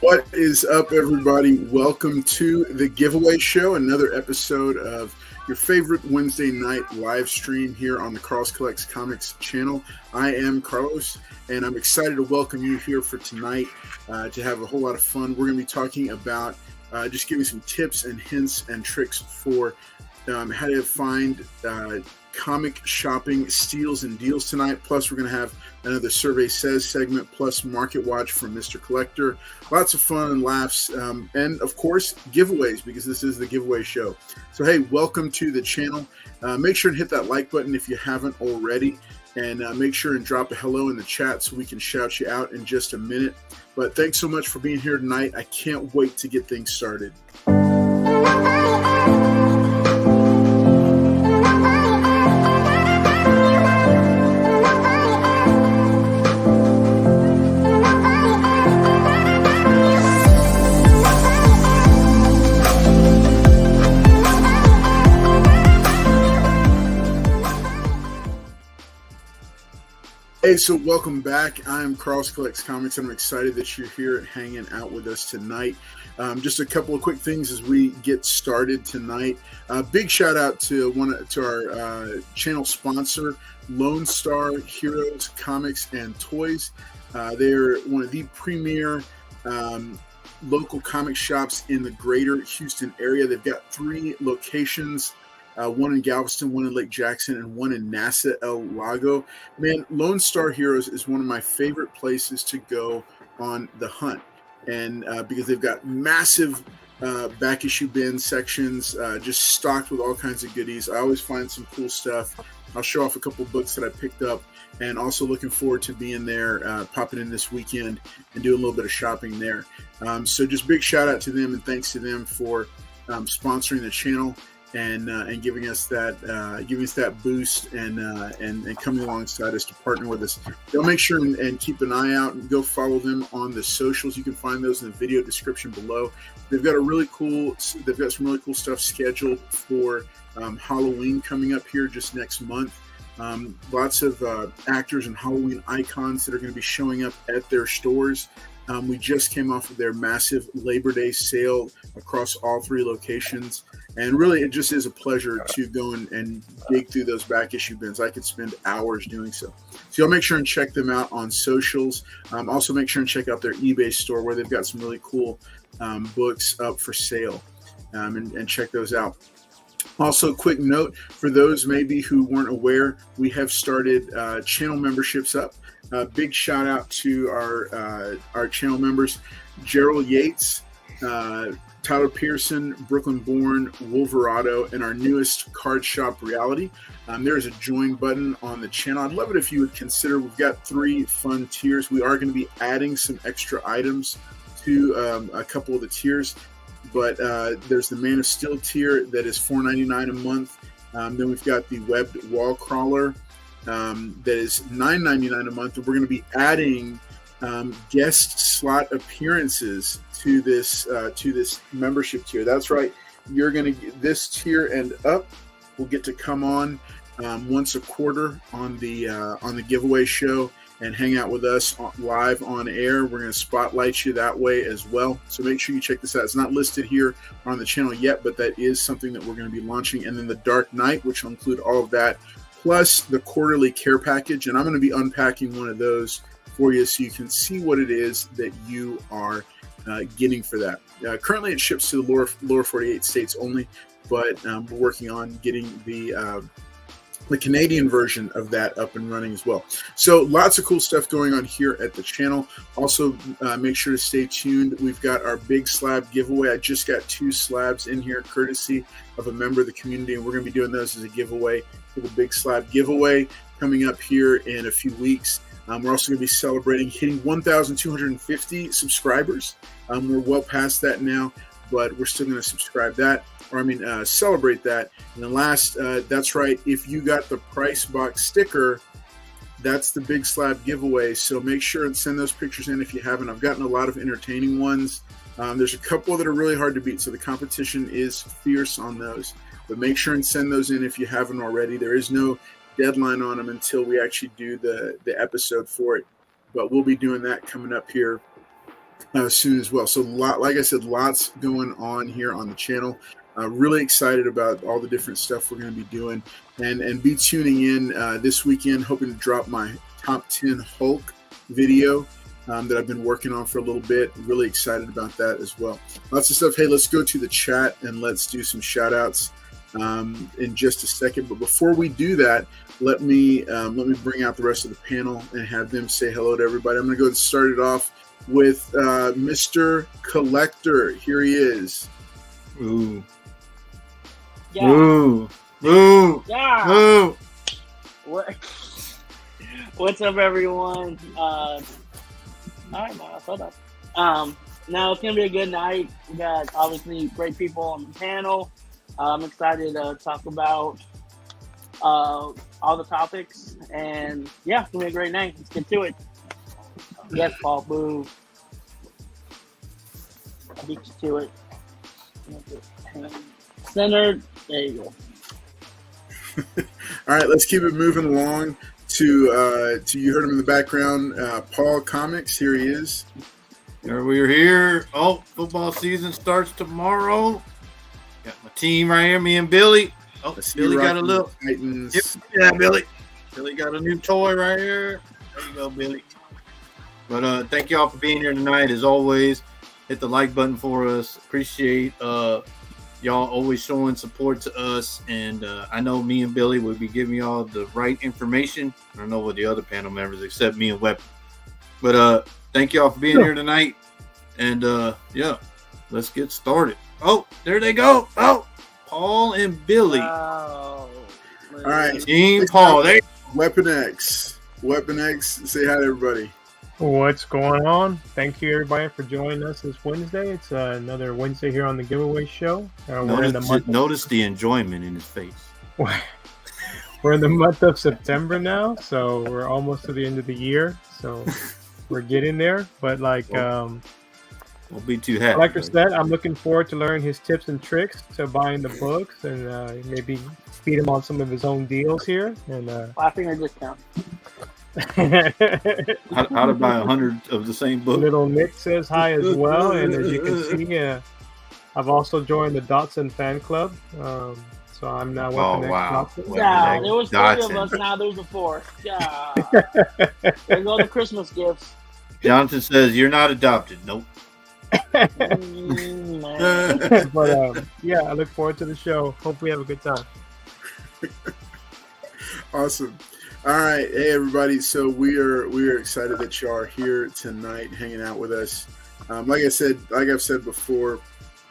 What is up, everybody? Welcome to the Giveaway Show, another episode of your favorite Wednesday night live stream here on the Carlos Collects Comics channel. I am Carlos, and I'm excited to welcome you here for tonight to have a whole lot of fun. We're going to be talking about just giving some tips and hints and tricks for how to find comic shopping steals and deals tonight. Plus, we're going to have another Survey Says segment, plus Market Watch from Mr. Collector. Lots of fun and laughs, and of course, giveaways, because this is the giveaway show. So, hey, welcome to the channel. Make sure to hit that like button if you haven't already, and make sure and drop a hello in the chat so we can shout you out in just a minute. But thanks so much for being here tonight. I can't wait to get things started. Hey, so welcome back. I'm Carlos Collects Comics. I'm excited that you're here hanging out with us tonight. Just a couple of quick things as we get started tonight. Big shout out to our channel sponsor, Lone Star Heroes Comics and Toys. They're one of the premier local comic shops in the greater Houston area. They've got 3 locations. One in Galveston, one in Lake Jackson, and one in Nasa El Lago. Man, Lone Star Heroes is one of my favorite places to go on the hunt. And because they've got massive back issue bin sections, just stocked with all kinds of goodies. I always find some cool stuff. I'll show off a couple books that I picked up, and also looking forward to being there, popping in this weekend and doing a little bit of shopping there. So just big shout out to them, and thanks to them for sponsoring the channel. And giving us that boost and coming alongside us to partner with us. They'll make sure and keep an eye out and go follow them on the socials. You can find those in the video description below. They've got some really cool stuff scheduled for Halloween coming up here just next month. Lots of actors and Halloween icons that are going to be showing up at their stores. We just came off of their massive Labor Day sale across all 3 locations. And really, it just is a pleasure to go and dig through those back issue bins. I could spend hours doing so. So y'all make sure and check them out on socials. Also, make sure and check out their eBay store where they've got some really cool books up for sale. And check those out. Also, quick note for those maybe who weren't aware, we have started channel memberships up. Big shout out to our channel members, Gerald Yates, Tyler Pearson, Brooklyn Born, Wolverado, and our newest Card Shop Reality. There's a join button on the channel. I'd love it if you would consider. We've got 3 fun tiers. We are going to be adding some extra items to a couple of the tiers, but there's the Man of Steel tier that is $4.99 a month. Then we've got the webbed wall crawler that is $9.99 a month, and we're going to be adding guest slot appearances to this membership tier. That's right. You're going to get this tier and up. We'll get to come on once a quarter on the giveaway show and hang out with us live on air. We're going to spotlight you that way as well. So make sure you check this out. It's not listed here on the channel yet, but that is something that we're going to be launching. And then the Dark Knight, which will include all of that, plus the quarterly care package. And I'm going to be unpacking one of those for you so you can see what it is that you are getting for that. Currently, it ships to the lower 48 states only, but we're working on getting the Canadian version of that up and running as well. So lots of cool stuff going on here at the channel. Also, make sure to stay tuned. We've got our big slab giveaway. I just got 2 slabs in here courtesy of a member of the community, and we're going to be doing those as a giveaway for the big slab giveaway coming up here in a few weeks. We're also going to be celebrating hitting 1,250 subscribers. We're well past that now, but we're still going to celebrate that. And then last, that's right, if you got the Price Box sticker, that's the big slab giveaway. So make sure and send those pictures in if you haven't. I've gotten a lot of entertaining ones. There's a couple that are really hard to beat, so the competition is fierce on those. But make sure and send those in if you haven't already. There is no deadline on them until we actually do the episode for it. But we'll be doing that coming up here soon as well. So like I said, lots going on here on the channel. Really excited about all the different stuff we're going to be doing, and be tuning in this weekend, hoping to drop my top 10 Hulk video that I've been working on for a little bit. Really excited about that as well. Lots of stuff. Hey, let's go to the chat and let's do some shout outs in just a second. But before we do that, let me bring out the rest of the panel and have them say hello to everybody. I'm going to go and start it off with Mr. Collector. Here he is. Ooh. Yeah. Ooh. Ooh. Yeah. Ooh. What's up, everyone? All right, Miles, hold up. Now it's gonna be a good night. We got obviously great people on the panel. I'm excited to talk about all the topics, and yeah, it's gonna be a great night. Let's get to it. Yes, Paul. Boo. I beat you to it. Centered. There you go. All right, let's keep it moving along to you heard him in the background, Paul Comics. Here he is. There we are here. Oh, football season starts tomorrow. Got my team right here, me and Billy. Oh, Billy got a little Titans. Yep. Yeah, Billy. Billy got a new toy right here. There you go, Billy. But thank y'all for being here tonight. As always, hit the like button for us. Appreciate y'all always showing support to us. And I know me and Billy will be giving y'all the right information. I don't know what the other panel members, except me and Weapon. But thank y'all for being here tonight. And yeah, let's get started. Oh, there they go. Oh, Paul and Billy. Oh, All right, Team Paul. There. Weapon X. Weapon X. Say hi to everybody. What's going on? Thank you, everybody, for joining us this Wednesday. It's another Wednesday here on the Giveaway Show. We're in the month. Notice the enjoyment in his face. We're in the month of September now, so we're almost to the end of the year. So we're getting there. But like, Won't be too happy. like I said, I'm looking forward to learning his tips and tricks to buying the books and maybe feed him on some of his own deals here. And laughing or discount. How to buy 100 of the same book. Little Nick says hi as well, and as you can see, I've also joined the Dotson fan club. So I'm now Oh, wow. Dotson. Yeah, there was 3 of Dotson. us. Now there's a 4th. Yeah. There go the Christmas gifts. Jonathan says you're not adopted. Nope. Man. But yeah, I look forward to the show. Hope we have a good time. Awesome. All right, hey everybody. So we are excited that you are here tonight, hanging out with us. Like I've said before,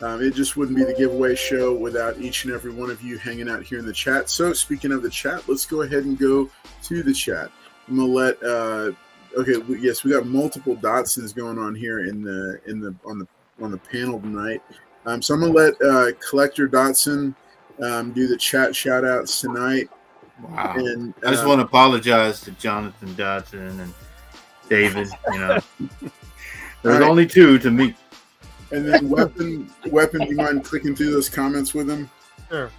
it just wouldn't be the giveaway show without each and every one of you hanging out here in the chat. So speaking of the chat, let's go ahead and go to the chat. I'm gonna let. We got multiple Dotsons going on here on the panel tonight. So I'm gonna let Collector Dotson do the chat shout outs tonight. Wow. And I just want to apologize to Jonathan Dodson and David. There's right. only two to me. And then Weapon, do you mind clicking through those comments with him? Sure.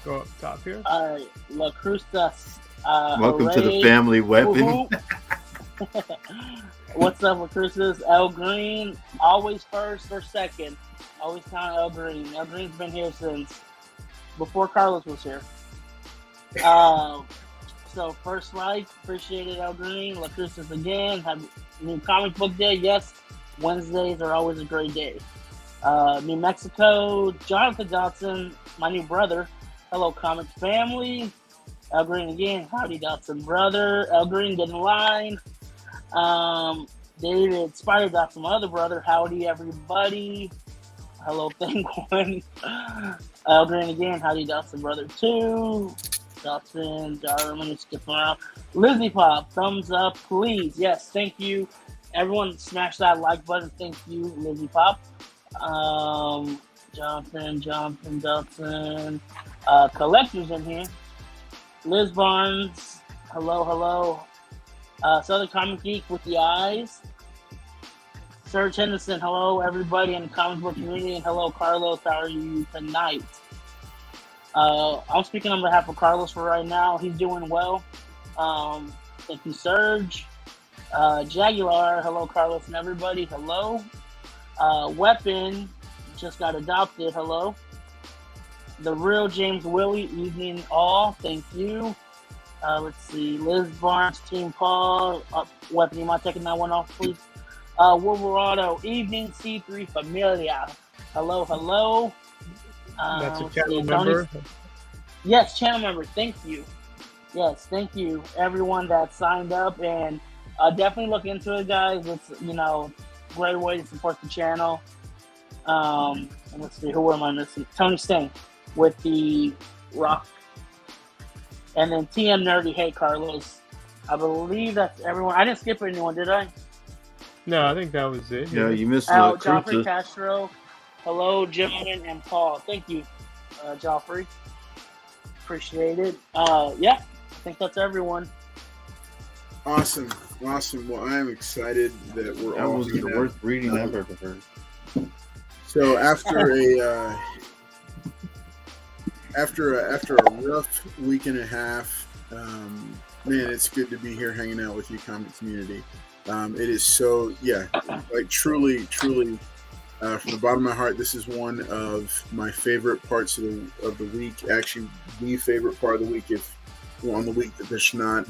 Go up top here. All right, La Crusta. Welcome to the family, Weapon. What's up, La Crustas? El Green, always first or second. Always count El Green. El Green's been here since before Carlos was here. So first like, appreciate it, El Green. La Cruz again. Have new comic book day. Yes, Wednesdays are always a great day. New Mexico, Jonathan Dotson, my new brother. Hello, comic family. El Green again. Howdy, Dotson brother. El Green, get in line. David Spider Dotson, my other brother. Howdy, everybody. Hello, Penguin. El Green again. Howdy, Dotson brother too. Dotson, Darwin, let me skip around. Lizzie Pop, thumbs up, please. Yes, thank you. Everyone smash that like button. Thank you, Lizzie Pop. Jonathan, Dotson. Collectors in here. Liz Barnes, hello. Southern Comic Geek with the eyes. Serge Henderson, hello, everybody in the comic book community. And hello, Carlos, how are you tonight? I'm speaking on behalf of Carlos for right now. He's doing well. Thank you, Serge. Jaguar, hello, Carlos and everybody. Hello. Weapon, just got adopted. Hello. The real James Willie, evening all. Thank you. Let's see. Liz Barnes, Team Paul. Weapon, you mind taking that one off, please? Wolverado, evening C3 Familia. Hello. That's a channel member. Yes, channel member. Thank you. Yes, thank you, everyone that signed up, and definitely look into it, guys. It's great way to support the channel. And let's see, who am I missing? Tony Sting with the rock, and then TM Nerdy. Hey, Carlos. I believe that's everyone. I didn't skip anyone, did I? No, I think that was it. Yeah, you missed Joffrey Castro. Hello, gentlemen, and Paul. Thank you, Joffrey. Appreciate it. Yeah, I think that's everyone. Awesome. Well, I am excited that we're that all. That was the worst reading I've ever heard. So after a rough week and a half, man, it's good to be here hanging out with you, comic community. It is so, truly. From the bottom of my heart, this is one of my favorite parts of the week. Actually, the favorite part of the week, on the week that there's not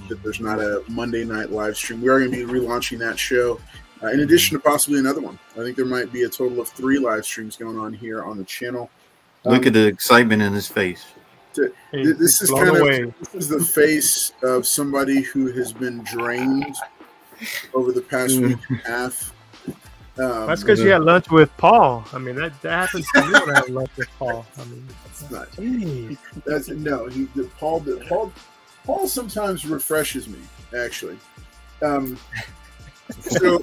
a Monday night live stream. We are going to be relaunching that show, in addition to possibly another one. I think there might be a total of 3 live streams going on here on the channel. Look at the excitement in his face. This is this is the face of somebody who has been drained over the past week and a half. That's because you had lunch with Paul. I mean, that happens to you when I have lunch with Paul. I mean, that's not. Paul sometimes refreshes me, actually. So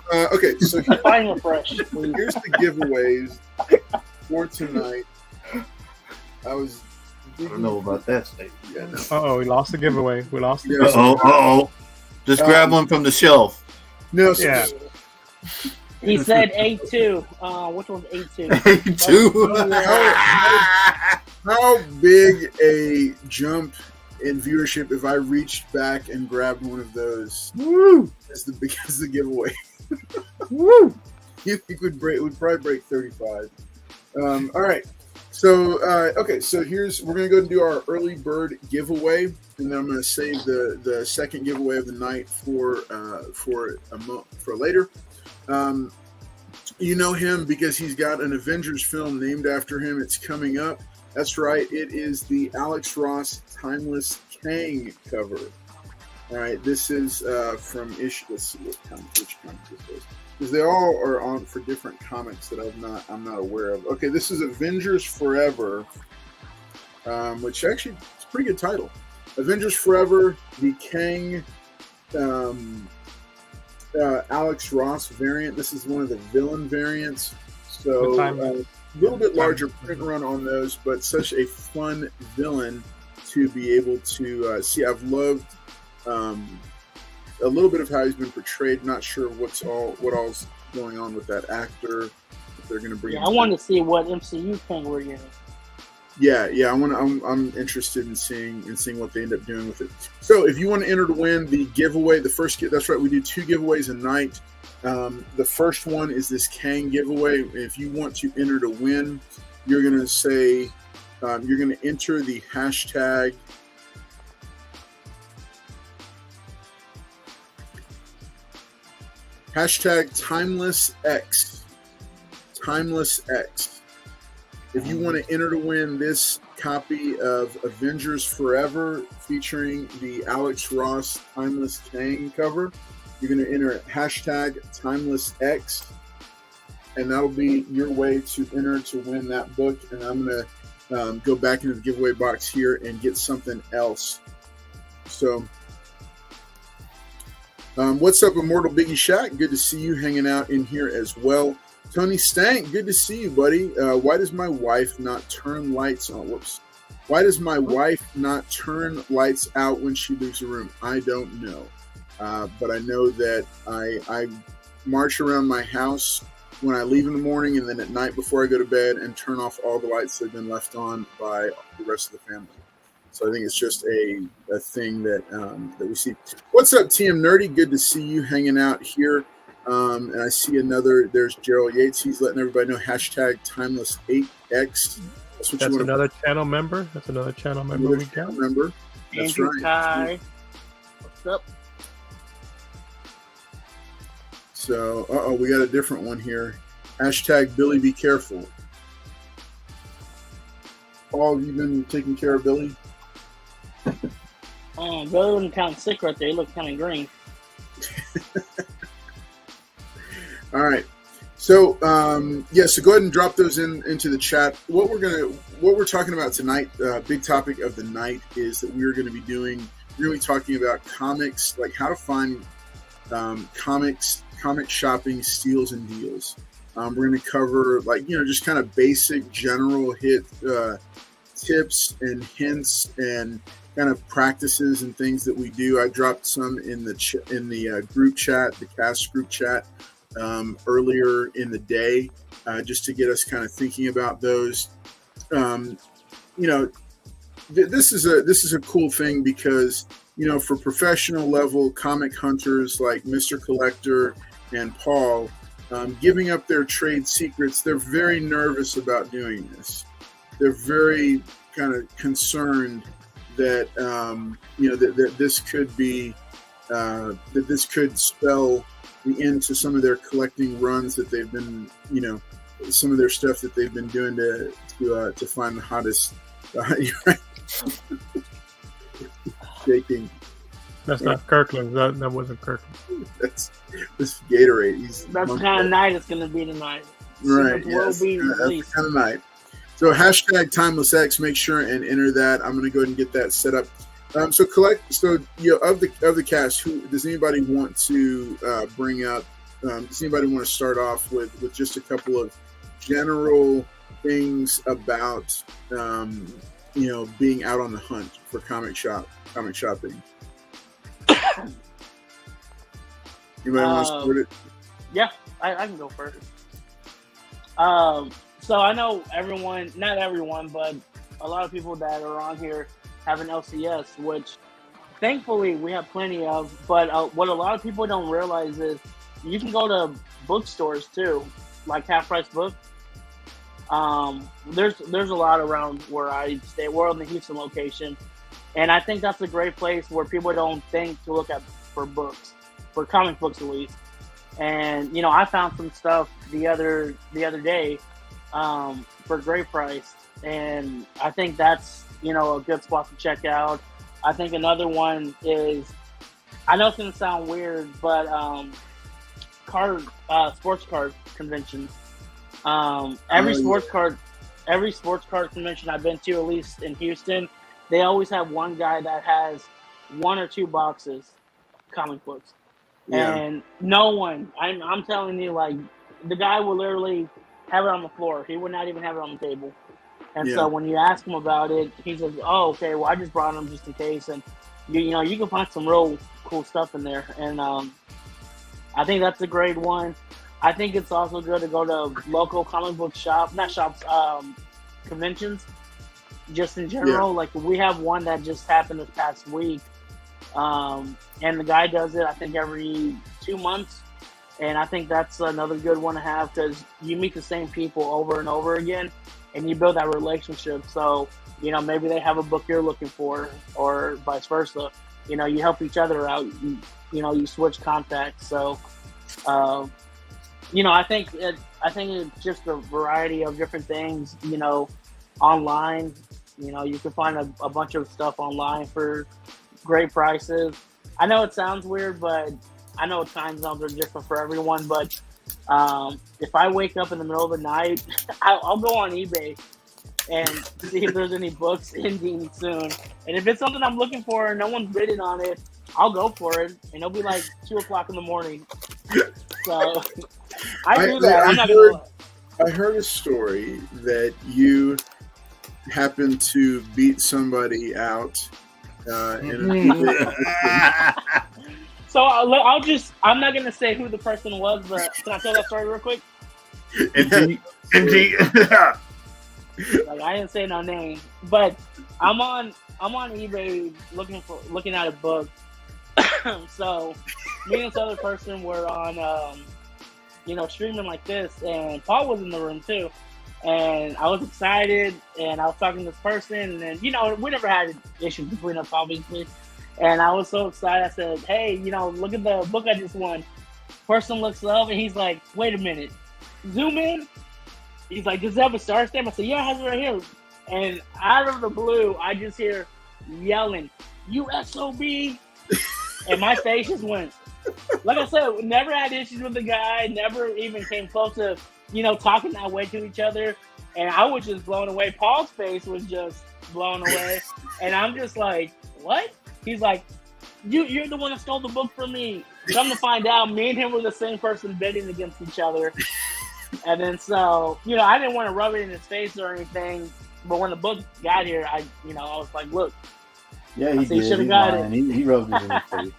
Fine refresh. Here's the giveaways for tonight. I don't know about that statement. Yeah, no. Uh-oh, we lost the giveaway. Uh-oh. Just grab one from the shelf. No, yeah. He said A2. Which one's A2? A2. How big a jump in viewership if I reached back and grabbed one of those? Woo! As the giveaway. Woo! You think we'd probably break 35. All right. So so we're gonna go and do our early bird giveaway, and then I'm gonna save the second giveaway of the night for later. You know him because he's got an Avengers film named after him. It's coming up. That's right. It is the Alex Ross Timeless Kang cover. All right, this is from issue. Let's see which comic this is, because they all are on for different comics that I'm not aware of. Okay, this is Avengers Forever, which actually it's a pretty good title. Avengers Forever, the Kang, Alex Ross variant. This is one of the villain variants, so a little bit larger print run on those, but such a fun villain to be able to see. I've loved a little bit of how he's been portrayed. Not sure what all's going on with that actor. If they're going to bring. Yeah, I want to see what MCU Kang we're getting. Yeah. I'm interested in seeing what they end up doing with it. So, if you want to enter to win the giveaway, that's right. We do 2 giveaways a night. The first one is this Kang giveaway. If you want to enter to win, you're going to say you're going to enter the hashtag. Hashtag TimelessX. TimelessX. If you want to enter to win this copy of Avengers Forever featuring the Alex Ross Timeless Kang cover, you're going to enter hashtag TimelessX, and that'll be your way to enter to win that book. And I'm going to go back into the giveaway box here and get something else. So, what's up, Immortal Biggie Shack? Good to see you hanging out in here as well. Tony Stank, good to see you, buddy. Why does my wife not turn lights on? Whoops. Why does my wife not turn lights out when she leaves a room? I don't know. But I know that I march around my house when I leave in the morning and then at night before I go to bed and turn off all the lights that have been left on by the rest of the family. So I think it's just a thing that we see. What's up, TM Nerdy? Good to see you hanging out here. And I see there's Gerald Yates. He's letting everybody know hashtag TimelessX. That's another channel member. That's another channel member we got. That's Andrew right. Kai. What's up? So, we got a different one here. Hashtag Billy be careful. Paul, have you been taking care of Billy? Billy wasn't kind of sick right there. He looked kind of green. All right. So, so go ahead and drop those into the chat. What we're talking about tonight, big topic of the night, is that we're going to be really talking about comics, like how to find comic shopping steals and deals. We're going to cover just kind of basic general hit tips and hints and kind of practices and things that we do. I dropped some in the group chat, the cast group chat, earlier in the day, just to get us kind of thinking about those. This is a cool thing because for professional level comic hunters like Mr. Collector and Paul, giving up their trade secrets, they're very nervous about doing this. They're very kind of concerned that that this could be that this could spell the end to some of their collecting runs that they've been, some of their stuff that they've been doing to find the hottest. Shaking. That's not Kirkland. That wasn't Kirkland. That's Gatorade. That's the kind of night it's going to be tonight. Right. Yes. That's the kind of night. So hashtag TimelessX. Make sure and enter that. I'm going to go ahead and get that set up. Of the cast, who does anybody want to bring up? Does anybody want to start off with just a couple of general things about being out on the hunt for comic shopping? Anybody want to start it? Yeah, I can go first. So I know not everyone, but a lot of people that are on here have an LCS, which thankfully we have plenty of. But what a lot of people don't realize is you can go to bookstores too, like Half Price Book. There's a lot around where I stay. We're in the Houston location, and I think that's a great place where people don't think to look at for books, for comic books at least. And I found some stuff the other day for great price, and I think that's a good spot to check out. I think another one is I know it's gonna sound weird, but sports card conventions. Every sports card convention I've been to, at least in Houston, they always have one guy that has 1 or 2 boxes comic books, and no one. I'm telling you, like the guy will literally have it on the floor. He would not even have it on the table. And so when you ask him about it, he says, "Oh, okay. Well, I just brought them just in case." And you know, you can find some real cool stuff in there. And I think that's a great one. I think it's also good to go to local comic book conventions, just in general. Yeah. Like we have one that just happened this past week, and the guy does it I think every 2 months. And I think that's another good one to have because you meet the same people over and over again. And you build that relationship. So, you know, maybe they have a book you're looking for or vice versa. You know, you help each other out. You switch contacts. So, you know, I think it's just a variety of different things, you know, online. You know, you can find a bunch of stuff online for great prices. I know it sounds weird, but I know time zones are different for everyone, but if I wake up in the middle of the night, I'll go on eBay and see if there's any books ending soon. And if it's something I'm looking for and no one's bidding on it, I'll go for it. And it'll be like 2:00 in the morning. So I do that. I'm not gonna lie. I heard a story that you happened to beat somebody out in a So I'm not going to say who the person was, but can I tell that story real quick? MG. Like, I didn't say no name, but I'm on eBay looking at a book. So me and this other person were on, streaming like this, and Paul was in the room too. And I was excited, and I was talking to this person, and we never had issues between us, obviously. And I was so excited. I said, "Hey, look at the book I just won." Person looks up, and he's like, "Wait a minute, zoom in." He's like, "Does it have a star stamp?" I said, "Yeah, it has it right here." And out of the blue, I just hear yelling, "You SOB!" And my face just went. Like I said, never had issues with the guy. Never even came close to, talking that way to each other. And I was just blown away. Paul's face was just blown away. And I'm just like, "What?" He's like, you're the one that stole the book from me. Come to find out, me and him were the same person bidding against each other. And then so, I didn't want to rub it in his face or anything. But when the book got here, I was like, "Look." Yeah, he did. Should have got it. He rubbed it in his face.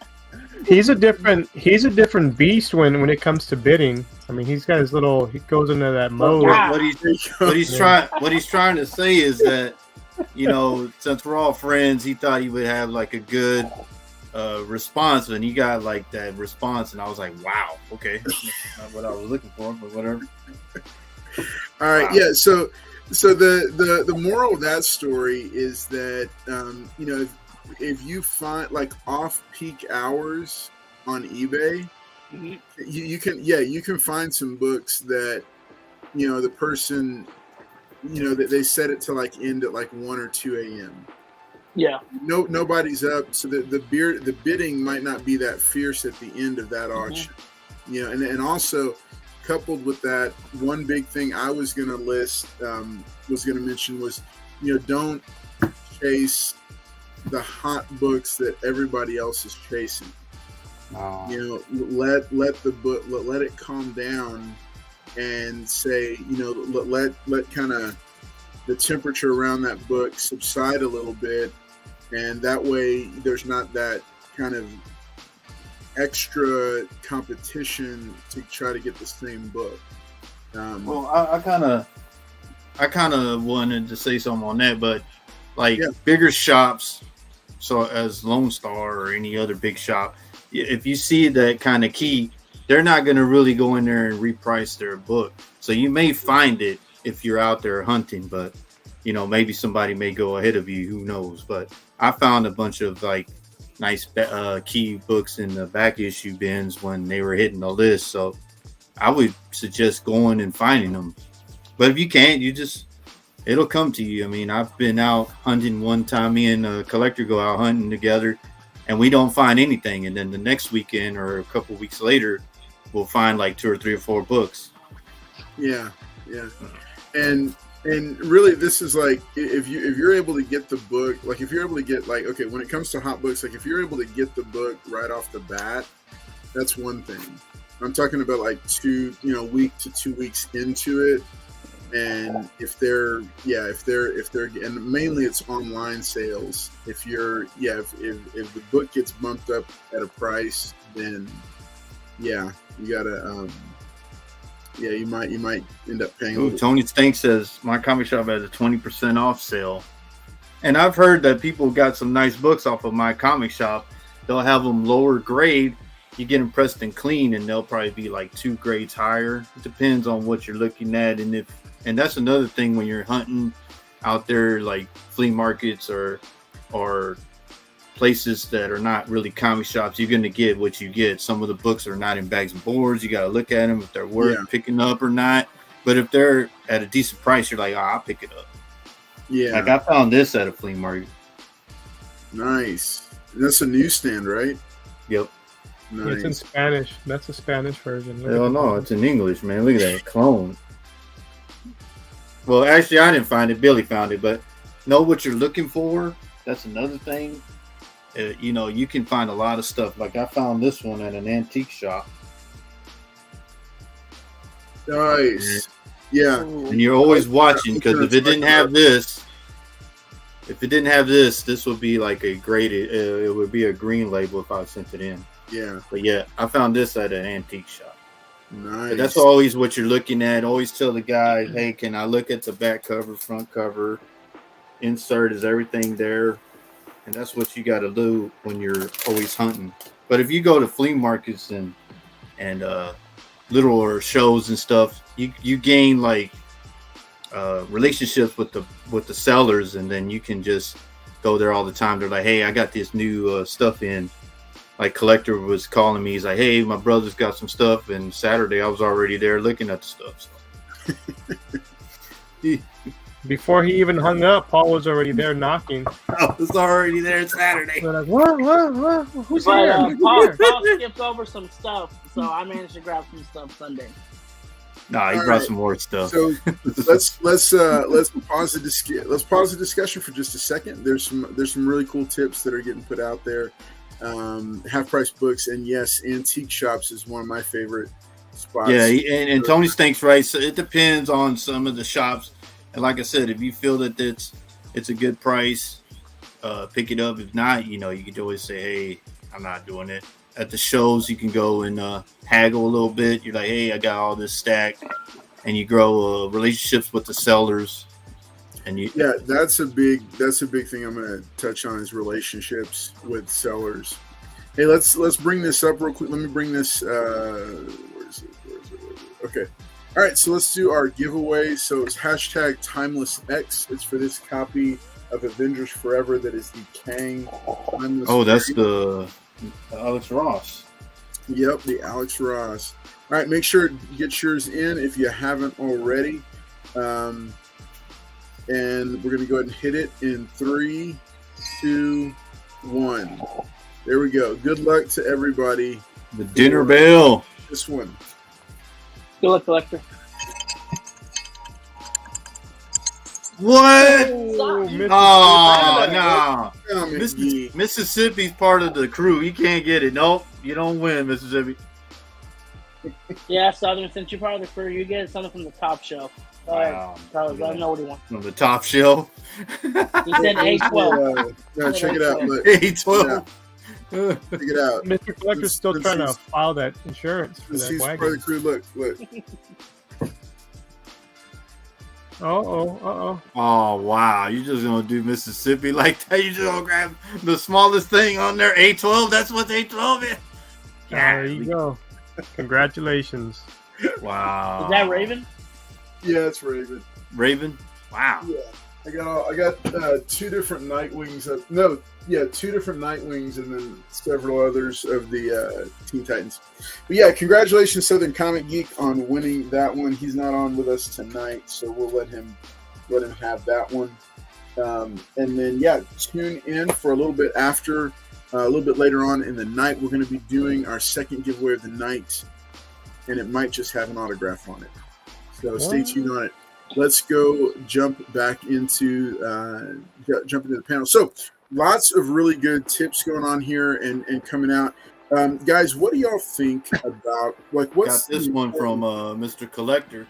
He's a different beast when it comes to bidding. I mean, he goes into that mode. Yeah. What he's trying to say is that, since we're all friends, he thought he would have like a good response, and he got like that response, and I was like, "Wow, okay, that's not what I was looking for, but whatever." All right, wow. Yeah. So the moral of that story is that if you find like off-peak hours on eBay, mm-hmm. you can find some books that the person that they set it to like end at like 1 or 2 a.m. Yeah. Nobody's up, so the bidding might not be that fierce at the end of that auction. Mm-hmm. And also coupled with that, one big thing I was going to mention was don't chase the hot books that everybody else is chasing. Oh. Let it calm down and say, let kind of the temperature around that book subside a little bit, and that way there's not that kind of extra competition to try to get the same book. Well, I kind of wanted to say something on that, but bigger shops, so as Lone Star or any other big shop, if you see that kind of key, they're not going to really go in there and reprice their book. So you may find it if you're out there hunting, but maybe somebody may go ahead of you. Who knows? But I found a bunch of like nice key books in the back issue bins when they were hitting the list. So I would suggest going and finding them. But if you can't, it'll come to you. I mean, I've been out hunting one time. Me and a collector go out hunting together, and we don't find anything. And then the next weekend or a couple weeks later, we'll find like 2 or 3 or 4 books. Yeah. And really, this is like if you're able to get the book, like if you're able to get like, okay, when it comes to hot books, like if you're able to get the book right off the bat, that's one thing. I'm talking about like week to 2 weeks into it, and if they're and mainly it's online sales. If the book gets bumped up at a price, then you gotta you might end up paying. Ooh, Tony Stink says my comic shop has a 20% off sale, and I've heard that people got some nice books off of my comic shop. They'll have them lower grade. You get them pressed and clean, and they'll probably be like 2 grades higher. It depends on what you're looking at, and that's another thing when you're hunting out there, like flea markets or places that are not really comic shops. You're going to get what you get. Some of the books are not in bags and boards. You got to look at them if they're worth picking up or not. But if they're at a decent price, you're like, I'll pick it up. Yeah, like I found this at a flea market. Nice. That's a newsstand, right? Yep. Nice. It's in Spanish. That's a Spanish version. Hell no, it's in English, man. Look at that clone. Well, actually, I didn't find it. Billy found it. But know what you're looking for. That's another thing. You can find a lot of stuff. Like I found this one at an antique shop. Nice. Yeah. And you're always watching, because if it didn't have this, this would be like a graded. It would be a green label if I sent it in. Yeah. But yeah, I found this at an antique shop. Nice. But that's always what you're looking at. Always tell the guy, hey, can I look at the back cover, front cover? Insert, is everything there? And that's what you got to do when you're always hunting. But if you go to flea markets and little shows and stuff, you gain like relationships with the sellers, and then you can just go there all the time. They're like, hey, I got this new stuff in. Like Collector was calling me. He's like, hey, my brother's got some stuff. And Saturday I was already there looking at the stuff. So. Before he even hung up, Paul was already there knocking. I was already there Saturday. We're like, what? Who's But here? Paul skipped over some stuff, so I managed to grab some stuff Sunday. Nah, he brought some more stuff. So let's pause the discussion for just a second. There's some really cool tips that are getting put out there. Half price books, and yes, antique shops is one of my favorite spots. Yeah, and Tony Stink's right. So it depends on some of the shops. And like I said, if you feel that it's a good price, pick it up. If not, you can always say, hey, I'm not doing it. At the shows, you can go and haggle a little bit. You're like, hey, I got all this stacked, and you grow relationships with the sellers. And that's a big thing I'm going to touch on, is relationships with sellers. Hey, let's bring this up real quick. Let me bring this. Where is it? Okay. All right, so let's do our giveaway. So it's hashtag TimelessX. It's for this copy of Avengers Forever that is the Kang. That's the Alex Ross. Yep, the Alex Ross. All right, make sure to get yours in if you haven't already. And we're going to go ahead and hit it in 3, 2, 1. There we go. Good luck to everybody. The dinner bell. This one. Good luck, Collector. What? Oh, no. Mississippi's part of the crew. You can't get it. Nope. You don't win, Mississippi. Yeah, Southern, since you're part of the crew, you get something from the top shelf. Wow. Let him know what he wants. From the top shelf. He said A12. Check it out. Look. A12. Check it out. Mr. Collector's still trying to file that insurance for that He's wagon. part of the crew. Look. Uh-oh. Oh, wow. You're just going to do Mississippi like that? You just going to grab the smallest thing on there, A12? That's what A12 is? There you go. Congratulations. Wow. Is that Raven? Yeah, it's Raven. Raven? Wow. Yeah. I got 2 different Nightwings. 2 different Nightwings, and then several others of the Teen Titans. But yeah, congratulations, Southern Comic Geek, on winning that one. He's not on with us tonight, so we'll let him have that one. And then tune in for a little bit after A little bit later on in the night, we're going to be doing our second giveaway of the night, and it might just have an autograph on it. So stay tuned on it. Let's go jump into the panel. So lots of really good tips going on here and coming out. Guys, what do y'all think about what's got this one from Mr. Collector?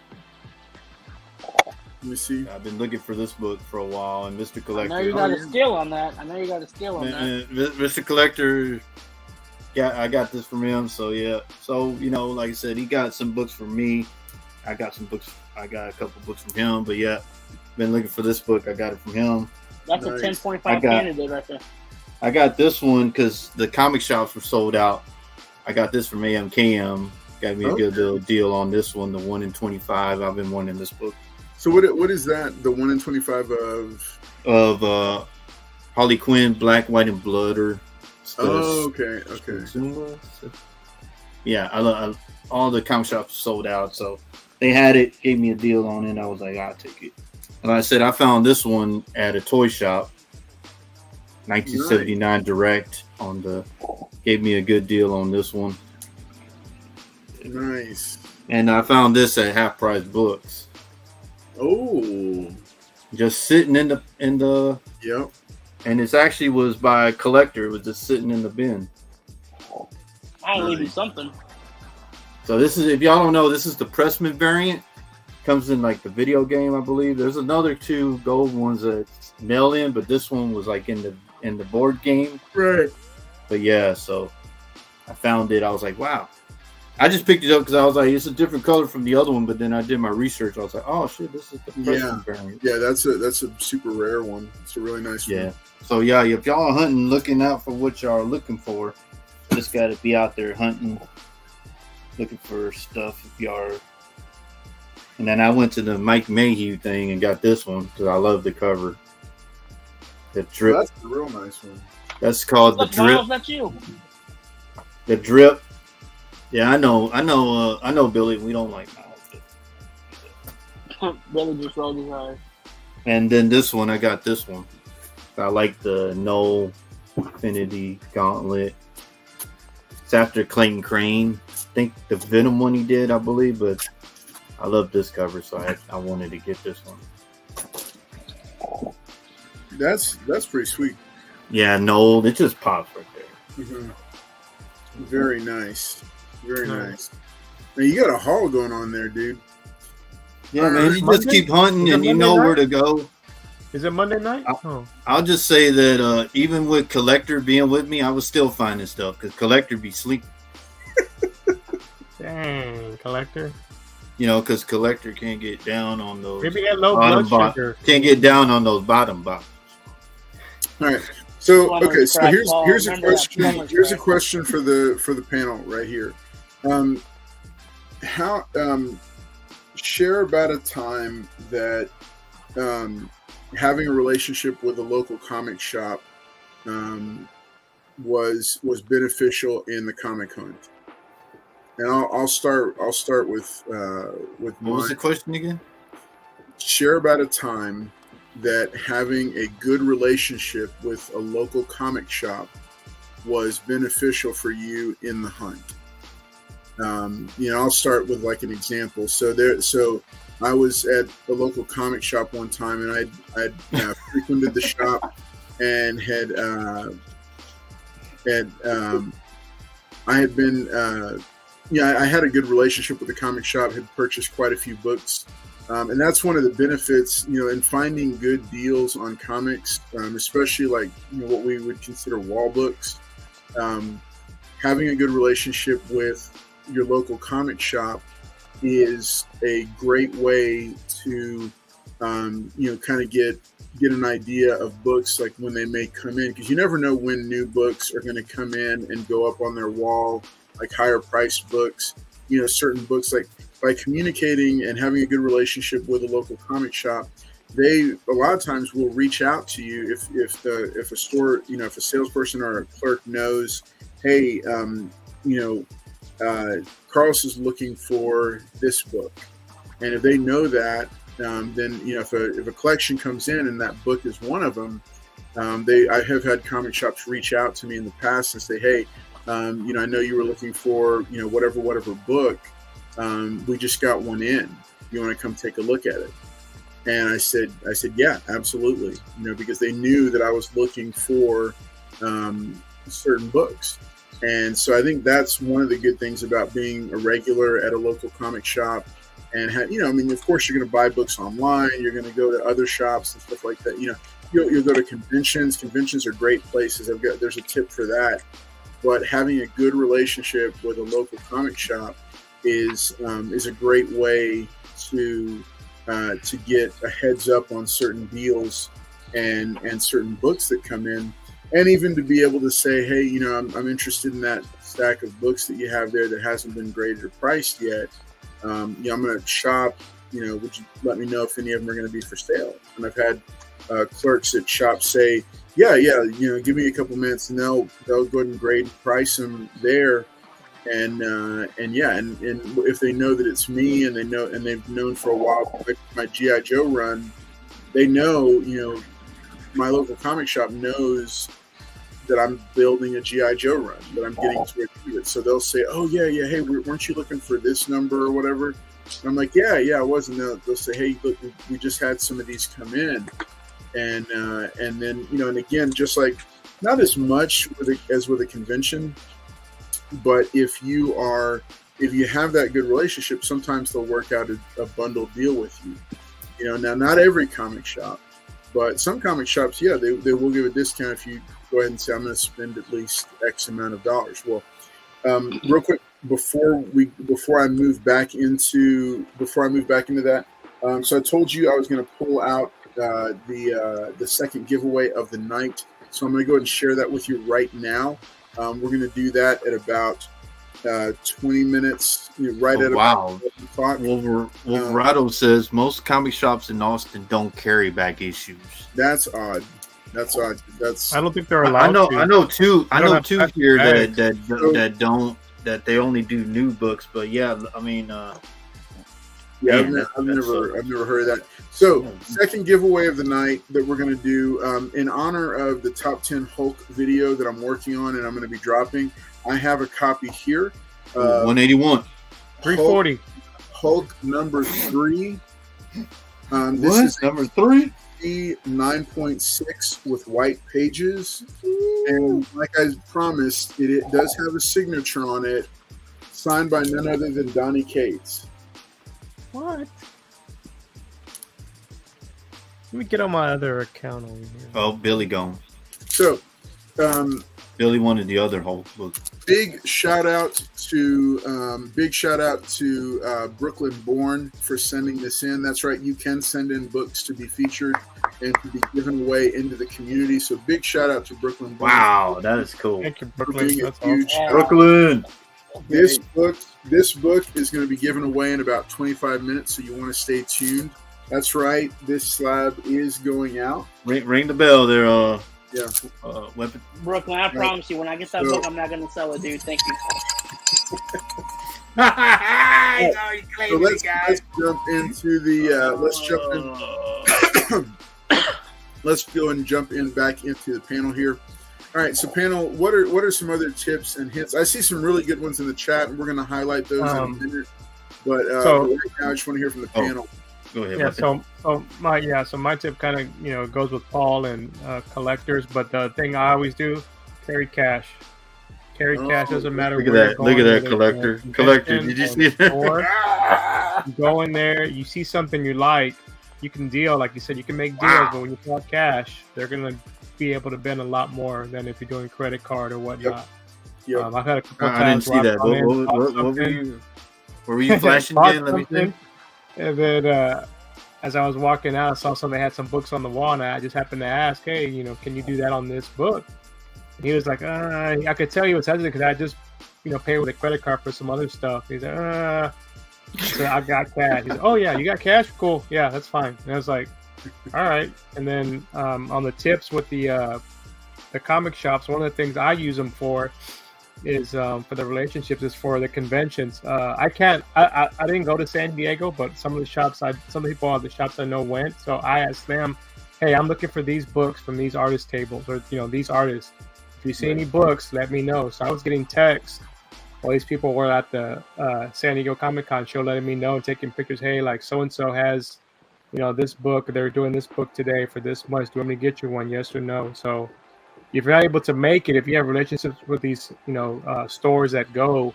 Let me see. I've been looking for this book for a while, and Mr. Collector. I know you got a steal on that. Mr. Collector. Yeah, I got this from him. So yeah. So like I said, he got some books from me. I got some books. I got a couple books from him. But yeah, been looking for this book. I got it from him. That's nice. A 10.5 candidate right there. I got this one because the comic shops were sold out. I got this from AMKM. Got me a good little deal on this one. The 1 in 25. I've been wanting this book. So what is that? The 1 in 25 of Harley Quinn, Black, White, and Blood, or okay. Yeah, I all the comic shops sold out, so they had it, gave me a deal on it. I was like, I'll take it. And like I said, I found this one at a toy shop, 1979 Direct gave me a good deal on this one. Nice. And I found this at Half Price Books. Oh, just sitting in the yep. And it actually was by a collector. It was just sitting in the bin. I'll leave you something. So this is, if y'all don't know, this is the Pressman variant. Comes in like the video game, I believe. There's another 2 gold ones that mail in, but this one was like in the board game. Right. But yeah, so I found it. I was like, wow. I just picked it up because I was like, it's a different color from the other one. But then I did my research. I was like, oh shit, this is the Pressman variant. Yeah, that's a super rare one. It's a really nice one. Yeah. So yeah, if y'all are hunting, looking out for what y'all are looking for, just got to be out there hunting, looking for stuff. If y'all are. And then I went to the Mike Mayhew thing and got this one because I love the cover. The Drip. Well, that's a real nice one. That's called the Drip. Miles, that's you. The Drip. Yeah, I know, Billy. We don't like Miles. Billy just rolled his eyes. And then this one, I got this one. I like the No Infinity Gauntlet. It's after Clayton Crane. I think the Venom one he did, I believe, but I love this cover, so I wanted to get this one. That's pretty sweet. Yeah, no, it just pops right there. Mm-hmm. Very nice. Very nice. Now you got a haul going on there, dude. Yeah, man, you just keep hunting and you know where to go. Is it Monday night? I'll just say that even with Collector being with me, I was still finding stuff because Collector be sleeping. Dang, Collector. Because Collector can't get down on those. Maybe that low blood sugar. Can't get down on those bottom boxes. All right. So okay. So here's a question. Here's a question for the panel right here. How share about a time that having a relationship with a local comic shop was beneficial in the comic hunt. And I'll start with what was the question again? Share about a time that having a good relationship with a local comic shop was beneficial for you in the hunt. I'll start with like an example. So I was at a local comic shop one time, and I'd frequented the shop and I had been I had a good relationship with the comic shop, had purchased quite a few books. And that's one of the benefits, in finding good deals on comics, especially like what we would consider wall books. Having a good relationship with your local comic shop is a great way to, kind of get an idea of books like when they may come in, because you never know when new books are going to come in and go up on their wall, like higher priced books. Certain books, like by communicating and having a good relationship with a local comic shop, they a lot of times will reach out to you if a store, if a salesperson or a clerk knows, hey, Carlos is looking for this book, and if they know that, then if a collection comes in and that book is one of them, I have had comic shops reach out to me in the past and say, hey, I know you were looking for, whatever book. We just got one in. You want to come take a look at it? And I said, yeah, absolutely. Because they knew that I was looking for certain books. And so I think that's one of the good things about being a regular at a local comic shop. And of course you're going to buy books online. You're going to go to other shops and stuff like that. You'll go to conventions. Conventions are great places. There's a tip for that. But having a good relationship with a local comic shop is a great way to get a heads up on certain deals and certain books that come in, and even to be able to say, hey, I'm interested in that stack of books that you have there that hasn't been graded or priced yet. I'm going to shop. Would you let me know if any of them are going to be for sale? And I've had clerks at shops say, yeah, give me a couple minutes, and they'll go ahead and grade and price them there. And if they know that it's me, and they've known for a while, like my G.I. Joe run, they know, my local comic shop knows that I'm building a G.I. Joe run, that I'm getting to it. So they'll say, oh yeah, hey, weren't you looking for this number or whatever? And I'm like, yeah, I was. And they'll say, hey, look, we just had some of these come in. And then, and again, just like not as much as with a convention, but if you have that good relationship, sometimes they'll work out a bundle deal with you. Now not every comic shop, but some comic shops, yeah, they will give a discount if you go ahead and say, I'm going to spend at least X amount of dollars. Well, real quick before I move back into that, so I told you I was going to pull out the second giveaway of the night. So I'm going to go ahead and share that with you right now. We're going to do that at about 20 minutes, right at about 11 o'clock. Wolverado says most comic shops in Austin don't carry back issues. That's odd. I don't think they're allowed. I know two here that they only do new books. But yeah, I mean, I've never heard of that. So, second giveaway of the night that we're going to do in honor of the top 10 Hulk video that I'm working on and I'm going to be dropping. I have a copy here. 181. 340. Hulk number 3. This is number 3? 9.6 with white pages. And like I promised, it does have a signature on it, signed by none other than Donnie Cates. What? Let me get on my other account over here. Oh, Billy gone. So, Billy wanted the other Hulk book. Big shout out to Brooklyn Born for sending this in. That's right, you can send in books to be featured and to be given away into the community. So big shout out to Brooklyn Born. Wow, that is cool. Thank you, Brooklyn. That's huge. awesome. Brooklyn. This book is going to be given away in about 25 minutes, so you want to stay tuned. That's right, this slab is going out. Ring the bell there, yeah. Weapon. Brooklyn, I promise you, when I get that book, I'm not going to sell it, dude. Thank you. So let's jump into the let's go and jump in back into the panel here. All right, so panel, what are some other tips and hints? I see some really good ones in the chat, and we're going to highlight those in a minute. But right now, I just want to hear from the panel. Go ahead. Yeah, so my tip kind of goes with Paul and collectors, but the thing I always do, carry cash. Carry cash, doesn't matter. Look at that, collector. Collector, did you see that? You go in there, you see something you like, you can deal, like you said, you can make deals, but when you talk cash, they're gonna be able to bend a lot more than if you're doing credit card or whatnot. Yep. I've had a couple I times. didn't see that. What were you flashing again? Let me think. And then as I was walking out, I saw somebody had some books on the wall, and I just happened to ask, hey, can you do that on this book? And he was like, I could tell you what's hesitant because I just, paid with a credit card for some other stuff. He's like, so I got cash. He's like, oh yeah, you got cash? Cool. Yeah, that's fine. And I was like, all right. And then on the tips with the comic shops, one of the things I use them for is for the relationships is for the conventions. I didn't go to San Diego, but some of the people at the shops I know went. So I asked them, hey, I'm looking for these books from these artist tables, or these artists. If you see any books, let me know. So I was getting texts. All these people were at the San Diego Comic-Con show, letting me know, taking pictures. Hey, like so and so has, this book. They're doing this book today for this much. Do you want me to get you one? Yes or no? So if you're not able to make it, if you have relationships with these, stores that go,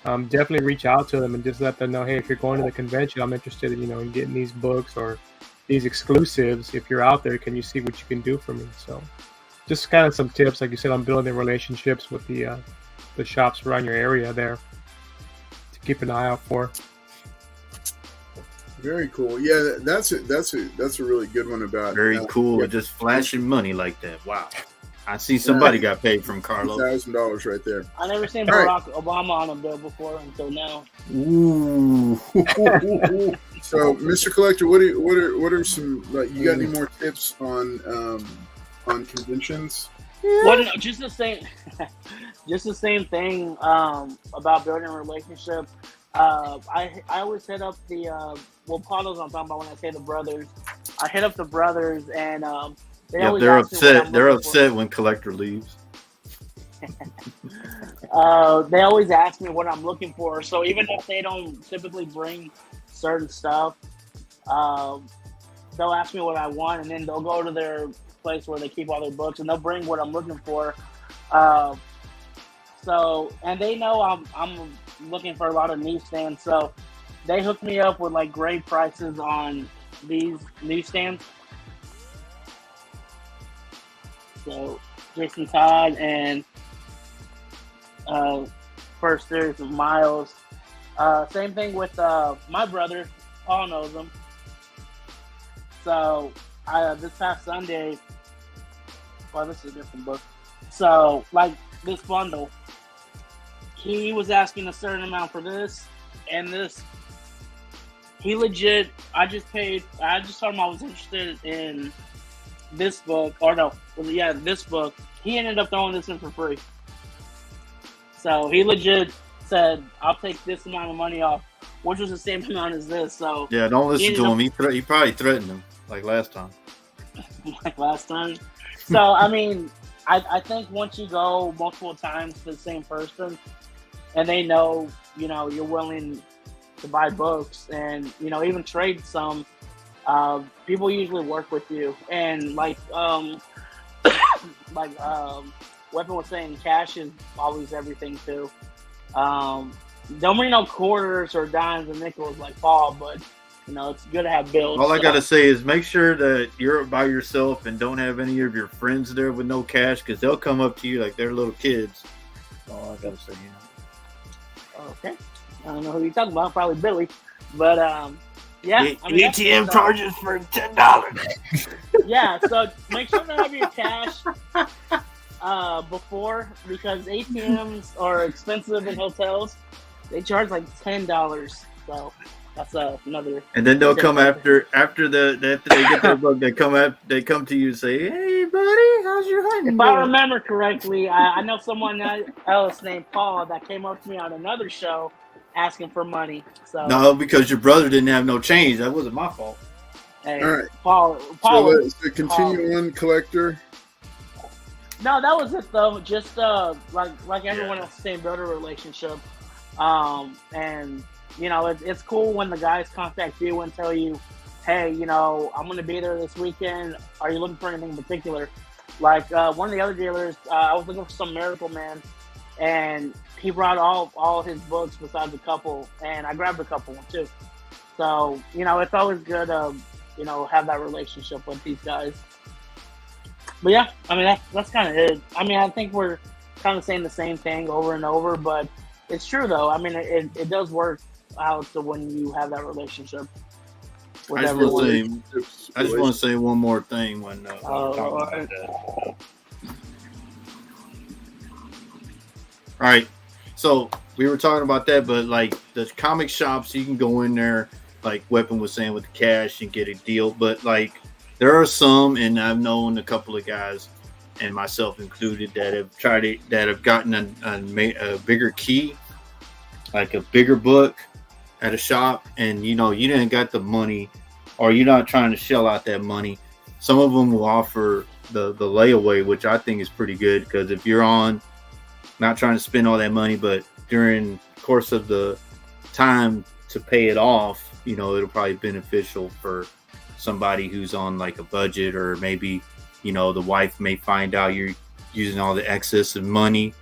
definitely reach out to them and just let them know, hey, if you're going to the convention, I'm interested in, in getting these books or these exclusives. If you're out there, can you see what you can do for me? So just kind of some tips, like you said, on building relationships with the shops around your area there to keep an eye out for. Very cool. Yeah, that's a really good one about. Very cool. Yeah. Just flashing money like that. Wow. I see somebody got paid from Carlos. $1,000 right there. I never seen Barack Obama on a bill before until now. Ooh. So, Mr. Collector, what are some, like, you got any more tips on conventions? Well, no, just the same thing about building a relationship. I always hit up the Paul knows what I'm talking about when I say the brothers. I hit up the brothers, and they're upset. They're upset when Collector leaves. They always ask me what I'm looking for. So even if they don't typically bring certain stuff, they'll ask me what I want, and then they'll go to their place where they keep all their books, and they'll bring what I'm looking for. So, and they know I'm looking for a lot of newsstands, so they hook me up with like great prices on these newsstands. So Jason Todd and first there's Miles. Same thing with my brother, Paul knows him. So this past Sunday, this is a different book. So like this bundle, he was asking a certain amount for this and this. He legit, I just told him I was interested in this book, this book. He ended up throwing this in for free. So he legit said, I'll take this amount of money off, which was the same amount as this. So yeah, don't listen to him. He probably threatened him like last time. So, I mean, I think once you go multiple times to the same person and they know, you're willing to buy books and, even trade some, people usually work with you. And like Weapon was saying, cash is always everything too. Don't bring no quarters or dimes and nickels like Paul, but it's good to have bills. All I gotta say is make sure that you're by yourself and don't have any of your friends there with no cash, because they'll come up to you like they're little kids. All I gotta say, Okay. I don't know who you're talking about. Probably Billy, but yeah. ATM charges for $10. Yeah, so make sure to have your cash before, because ATMs are expensive in hotels. They charge like $10. So. That's another. And then they'll come after they get their book. They come to you and say, "Hey, buddy, how's your hunting?" If I remember correctly, I know someone else named Paul that came up to me on another show asking for money. So no, because your brother didn't have no change. That wasn't my fault. Hey, all right, Paul. So let's continue on, Collector. No, that was it though. Just like everyone else, same brother relationship, and. It's cool when the guys contact you and tell you, hey, I'm going to be there this weekend. Are you looking for anything in particular? Like one of the other dealers, I was looking for some Miracle Man, and he brought all his books besides a couple, and I grabbed a couple too. So, it's always good to, have that relationship with these guys. But yeah, I mean, that's kind of it. I mean, I think we're kind of saying the same thing over and over, but it's true though. I mean, it does work out to when you have that relationship with everyone. I just want to say one more thing when we're talking about that. All right, so we were talking about that, but like the comic shops, you can go in there, like Weapon was saying, with the cash and get a deal. But like there are some, and I've known a couple of guys, and myself included, that have gotten a bigger key, like a bigger book at a shop, and you didn't got the money, or you're not trying to shell out that money, some of them will offer the layaway, which I think is pretty good, because if you're on, not trying to spend all that money, but during the course of the time to pay it off, you know, it'll probably be beneficial for somebody who's on like a budget, or maybe, you know, the wife may find out you're using all the excess of money,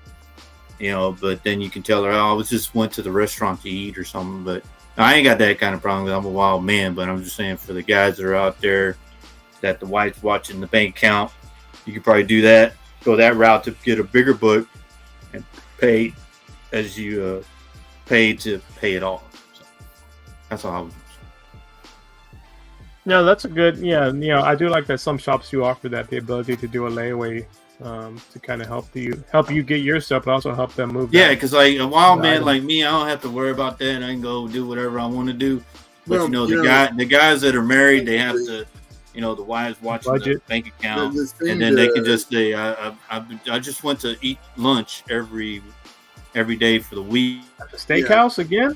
you know, but then you can tell her, oh, I just went to the restaurant to eat or something. But I ain't got that kind of problem, 'cause I'm a wild man. But I'm just saying, for the guys that are out there that the wife's watching the bank account, you could probably do that, go that route to get a bigger book and pay as you pay to pay it off. So that's all I would do. No, that's a good. Yeah, you know, I do like that some shops do offer that, the ability to do a layaway, to kind of help you get your stuff, but also help them move. Yeah, because like a wild man like me, I don't have to worry about that. I can go do whatever I want to do. But you know, the guys that are married, they have to, you know, the wives watching the bank account, and then they can just say, I just went to eat lunch every day for the week. At the steakhouse again?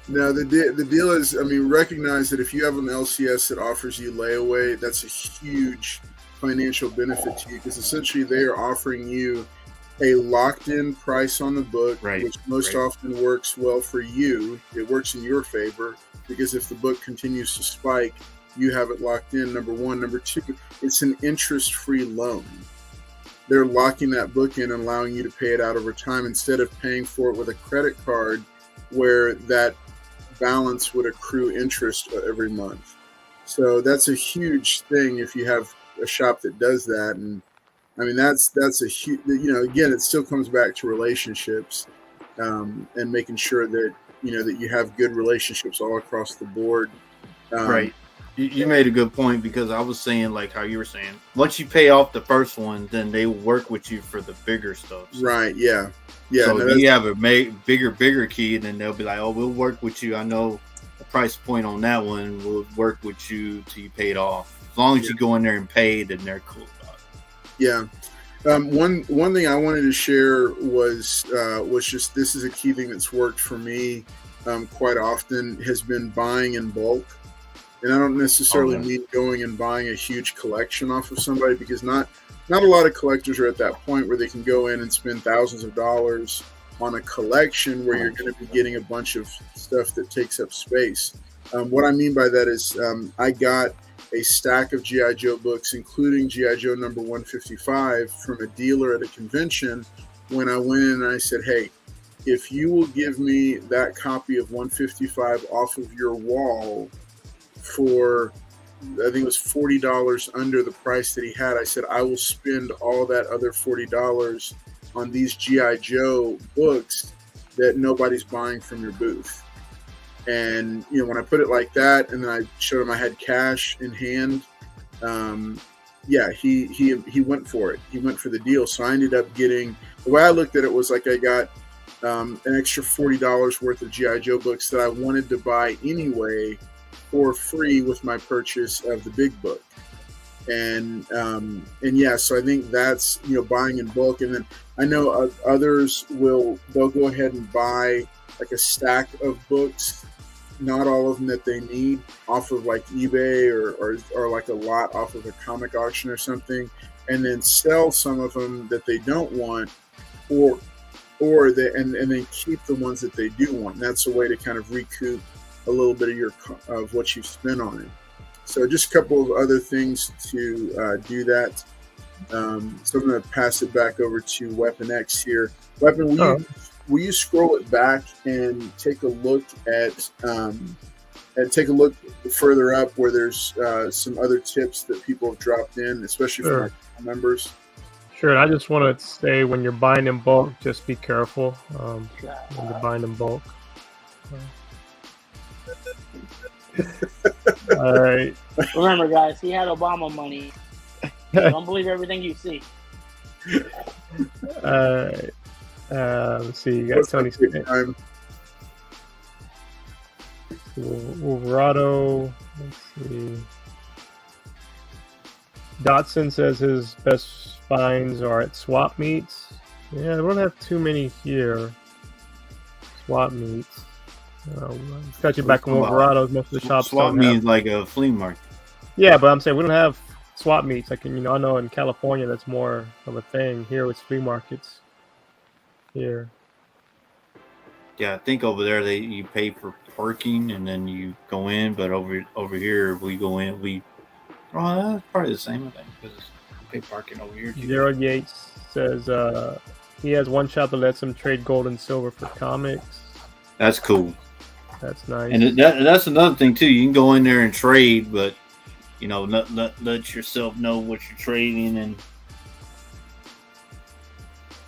No, the deal is, I mean, recognize that if you have an LCS that offers you layaway, that's a huge financial benefit to you, because essentially they are offering you a locked-in price on the book, which most often works well for you. It works in your favor, because if the book continues to spike, you have it locked in, number one. Number two, it's an interest-free loan. They're locking that book in and allowing you to pay it out over time, instead of paying for it with a credit card where that balance would accrue interest every month. So that's a huge thing if you have a shop that does that. And I mean, that's a huge, you know, again, it still comes back to relationships, and making sure that, you know, that you have good relationships all across the board. Right. You made a good point, because I was saying, like how you were saying, once you pay off the first one, then they work with you for the bigger stuff. Right. Yeah. Yeah. So if you have a bigger key, then they'll be like, oh, we'll work with you. I know the price point on that one. We'll work with you till you pay it off. As long as you go in there and pay, then they're cool about it. Yeah. One thing I wanted to share was just, this is a key thing that's worked for me quite often, has been buying in bulk. And I don't necessarily mean going and buying a huge collection off of somebody, because not a lot of collectors are at that point where they can go in and spend thousands of dollars on a collection where you're going to be getting a bunch of stuff that takes up space. What I mean by that is, I got a stack of G.I. Joe books, including G.I. Joe number 155, from a dealer at a convention when I went in and I said, hey, if you will give me that copy of 155 off of your wall for, I think it was $40 under the price that he had, I said, I will spend all that other $40 on these G.I. Joe books that nobody's buying from your booth. And, you know, when I put it like that, and then I showed him I had cash in hand, he went for it. He went for the deal. So I ended up getting, the way I looked at it was like I got an extra $40 worth of G.I. Joe books that I wanted to buy anyway for free with my purchase of the big book. And yeah, so I think that's, you know, buying in bulk. And then I know others they'll go ahead and buy like a stack of books, not all of them that they need, off of like eBay or like a lot off of a comic auction or something, and then sell some of them that they don't want, or and then keep the ones that they do want. And that's a way to kind of recoup a little bit of what you've spent on it. So just a couple of other things to do that. So I'm going to pass it back over to Weapon X here. Weapon, will you scroll it back and take a look at further up where there's some other tips that people have dropped in, especially for my members? Sure. I just want to say, when you're buying in bulk, just be careful when you're buying in bulk. All right. Remember, guys, he had Obama money. Don't believe everything you see. All right. Let's see. You got Tony Smith. Wolverado. Let's see. Dotson says his best finds are at swap meets. Yeah, I don't have too many here. Swap meets. Got you back in Wolverados. Most of the shops swap meets like a flea market. Yeah, but I'm saying we don't have swap meets. Like, I know in California that's more of a thing. Here with flea markets. Here. Yeah, I think over there you pay for parking and then you go in, but over here we go in. That's probably the same, I think, because you pay parking over here too. Zero Yates says he has one shop that lets him trade gold and silver for comics. That's cool. That's nice. And that's another thing too. You can go in there and trade, but let yourself know what you're trading and.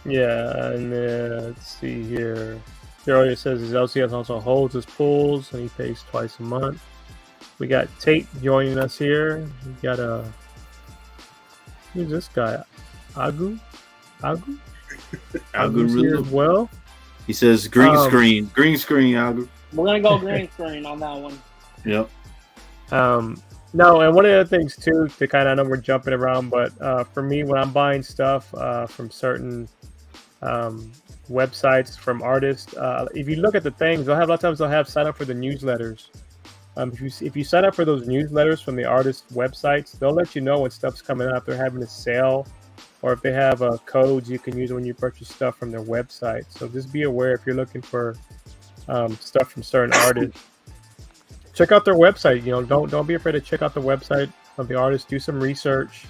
Yeah, and let's see here. Zero says his LCS also holds his pools and he pays twice a month. We got Tate joining us here. We got who's this guy? Agu here as well. He says green screen, Agu. We're gonna go green screen on that one. Yep. No, and one of the other things too, to kind of, I know we're jumping around, but for me, when I'm buying stuff from certain websites from artists, if you look at the things, a lot of times they'll have sign up for the newsletters. If you sign up for those newsletters from the artist websites, they'll let you know when stuff's coming out. If they're having a sale, or if they have codes you can use when you purchase stuff from their website. So just be aware if you're looking for stuff from certain artists. Check out their website. Don't be afraid to check out the website of the artist. Do some research.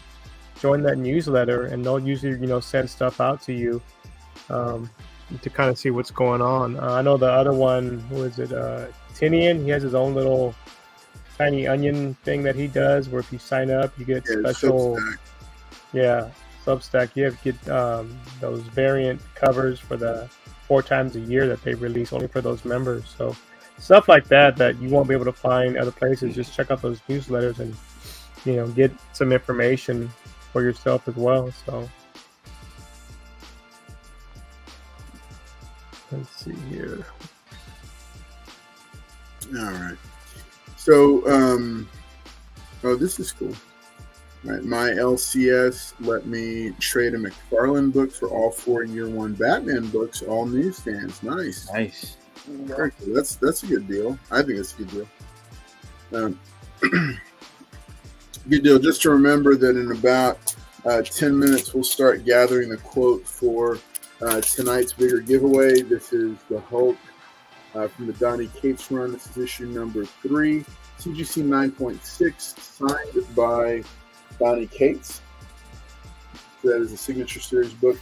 Join that newsletter, and they'll usually send stuff out to you to kind of see what's going on. I know the other one, who is it? Tinian. He has his own little tiny onion thing that he does, where if you sign up, you get special. Substack. Yeah, Substack. You have to get those variant covers for the 4 times a year that they release only for those members. So stuff like that you won't be able to find other places. Just check out those newsletters and get some information for yourself as well. So let's see here. All right. So, this is cool. All right, my LCS let me trade a McFarlane book for all 4 Year One Batman books, all newsstands. Nice. Very cool. That's a good deal. I think it's a good deal. Good deal. Just to remember that in about 10 minutes, we'll start gathering the quote for tonight's bigger giveaway. This is the Hulk from the Donnie Cates run. This is issue number 3, CGC 9.6, signed by Donnie Cates. So that is a signature series book.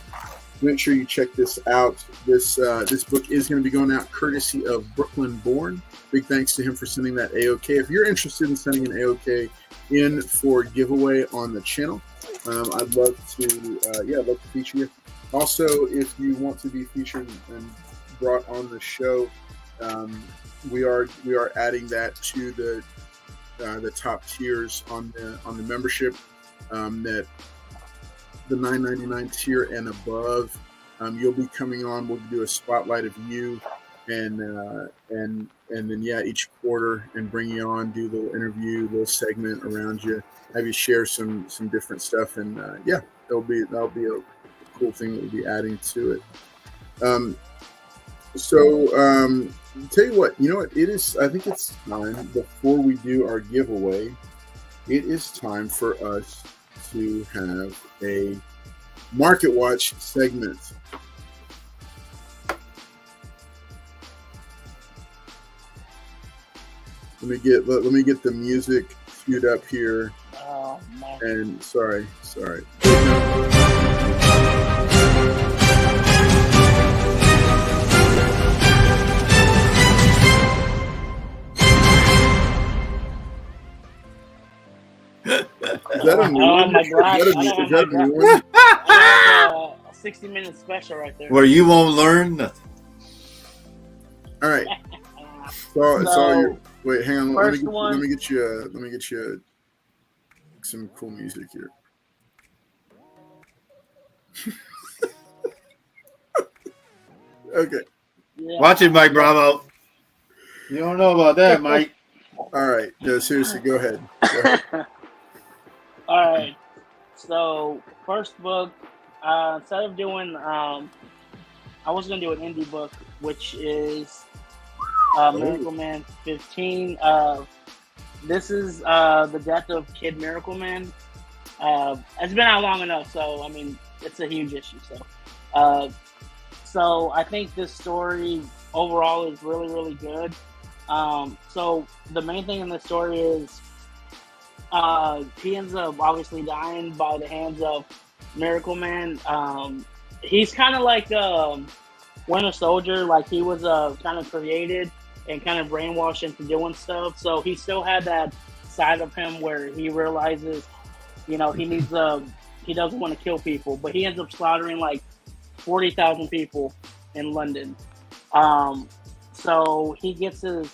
Make sure you check this out. This book is going to be going out courtesy of Brooklyn Born. Big thanks to him for sending that AOK. If you're interested in sending an AOK in for giveaway on the channel, I'd love to feature you. Also, if you want to be featured and brought on the show, we are adding that to the top tiers on the membership. That the $9.99 tier and above, you'll be coming on. We'll do a spotlight of you, and then each quarter, and bring you on, do a little interview, little segment around you, have you share some different stuff, and that'll be a cool thing that we'll be adding to it. Tell you what, it is. I think it's time, before we do our giveaway, it is time for us to have a Market Watch segment. Let me get the music queued up here. Oh, man. And sorry. Is that a new one? Is that a new one? That's a 60-minute special right there. Where you won't learn nothing. All right. So wait, hang on. Let me get you some cool music here. Okay. Yeah. Watch it, Mike Bravo. You don't know about that, Mike. All right. No, seriously, go ahead. All right. So first book, instead of doing, I was gonna do an indie book, which is Miracle Man 15. This is the death of Kid Miracle Man. It's been out long enough, so I mean, it's a huge issue. So I think this story overall is really, really good. So the main thing in the story is he ends up obviously dying by the hands of Miracle Man. He's kind of like Winter Soldier, like he was kind of created and kind of brainwashed into doing stuff. So he still had that side of him where he realizes, he doesn't want to kill people, but he ends up slaughtering like 40,000 people in London. So he gets his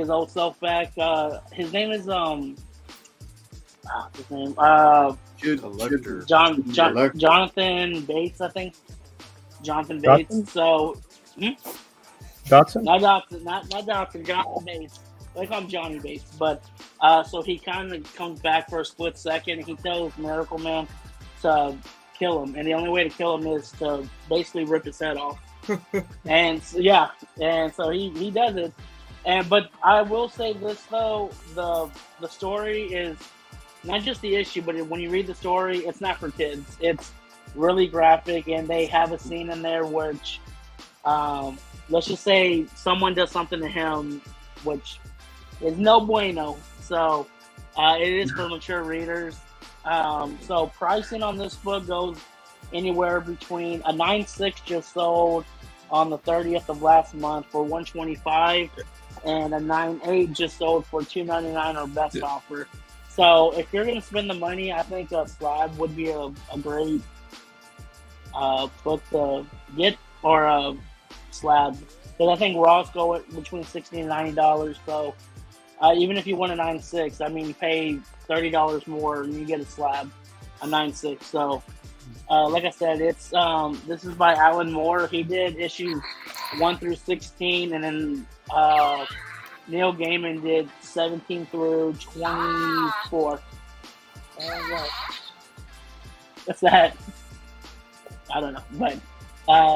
old self back. His name is Jonathan Bates, I think. Jonathan Bates. Dotson? So Dotson? not Dotson, Jonathan Bates. They call him Johnny Bates. But so he kind of comes back for a split second. And he tells Miracle Man to kill him, and the only way to kill him is to basically rip his head off. And so he does it. But I will say this though, the story is not just the issue, but when you read the story, it's not for kids. It's really graphic, and they have a scene in there which, let's just say someone does something to him, which is no bueno. So it is for mature readers. So pricing on this book goes anywhere between a 9.6 just sold on the 30th of last month for $125, and a 9.8 just sold for $299 or best offer. So if you're going to spend the money, I think a slab would be a great book to get, or a slab, because I think Raws go at between $60 and $90. So even if you want a 9.6, I mean, you pay $30 more and you get a slab, a 9.6. So like I said, it's this is by Alan Moore. He did issues 1 through 16, and then Neil Gaiman did 17 through 24. What's that? I don't know, but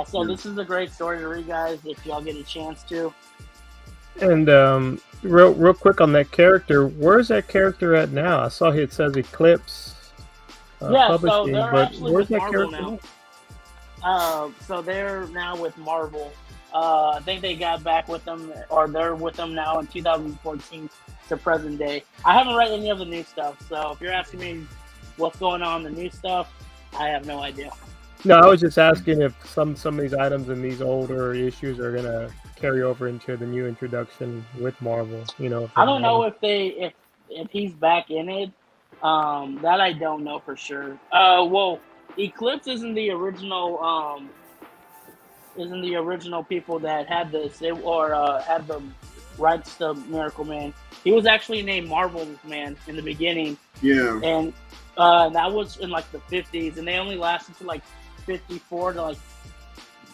so this is a great story to read, guys, if y'all get a chance to. And real quick on that character, where's that character at now? I saw it says Eclipse. So they're actually where's with that Marvel character now. So they're now with Marvel. I think they got back with them, or they're with them now in 2014 to present day. I haven't read any of the new stuff, so if you're asking me what's going on in the new stuff, I have no idea. No, I was just asking if some of these items in these older issues are gonna carry over into the new introduction with Marvel. I don't know if he's back in it. That I don't know for sure. Well, Eclipse isn't the original people that had this, or had the rights to Miracle Man. He was actually named Marvel Man in the beginning. Yeah. And that was in like the 50s, and they only lasted to like 54 to like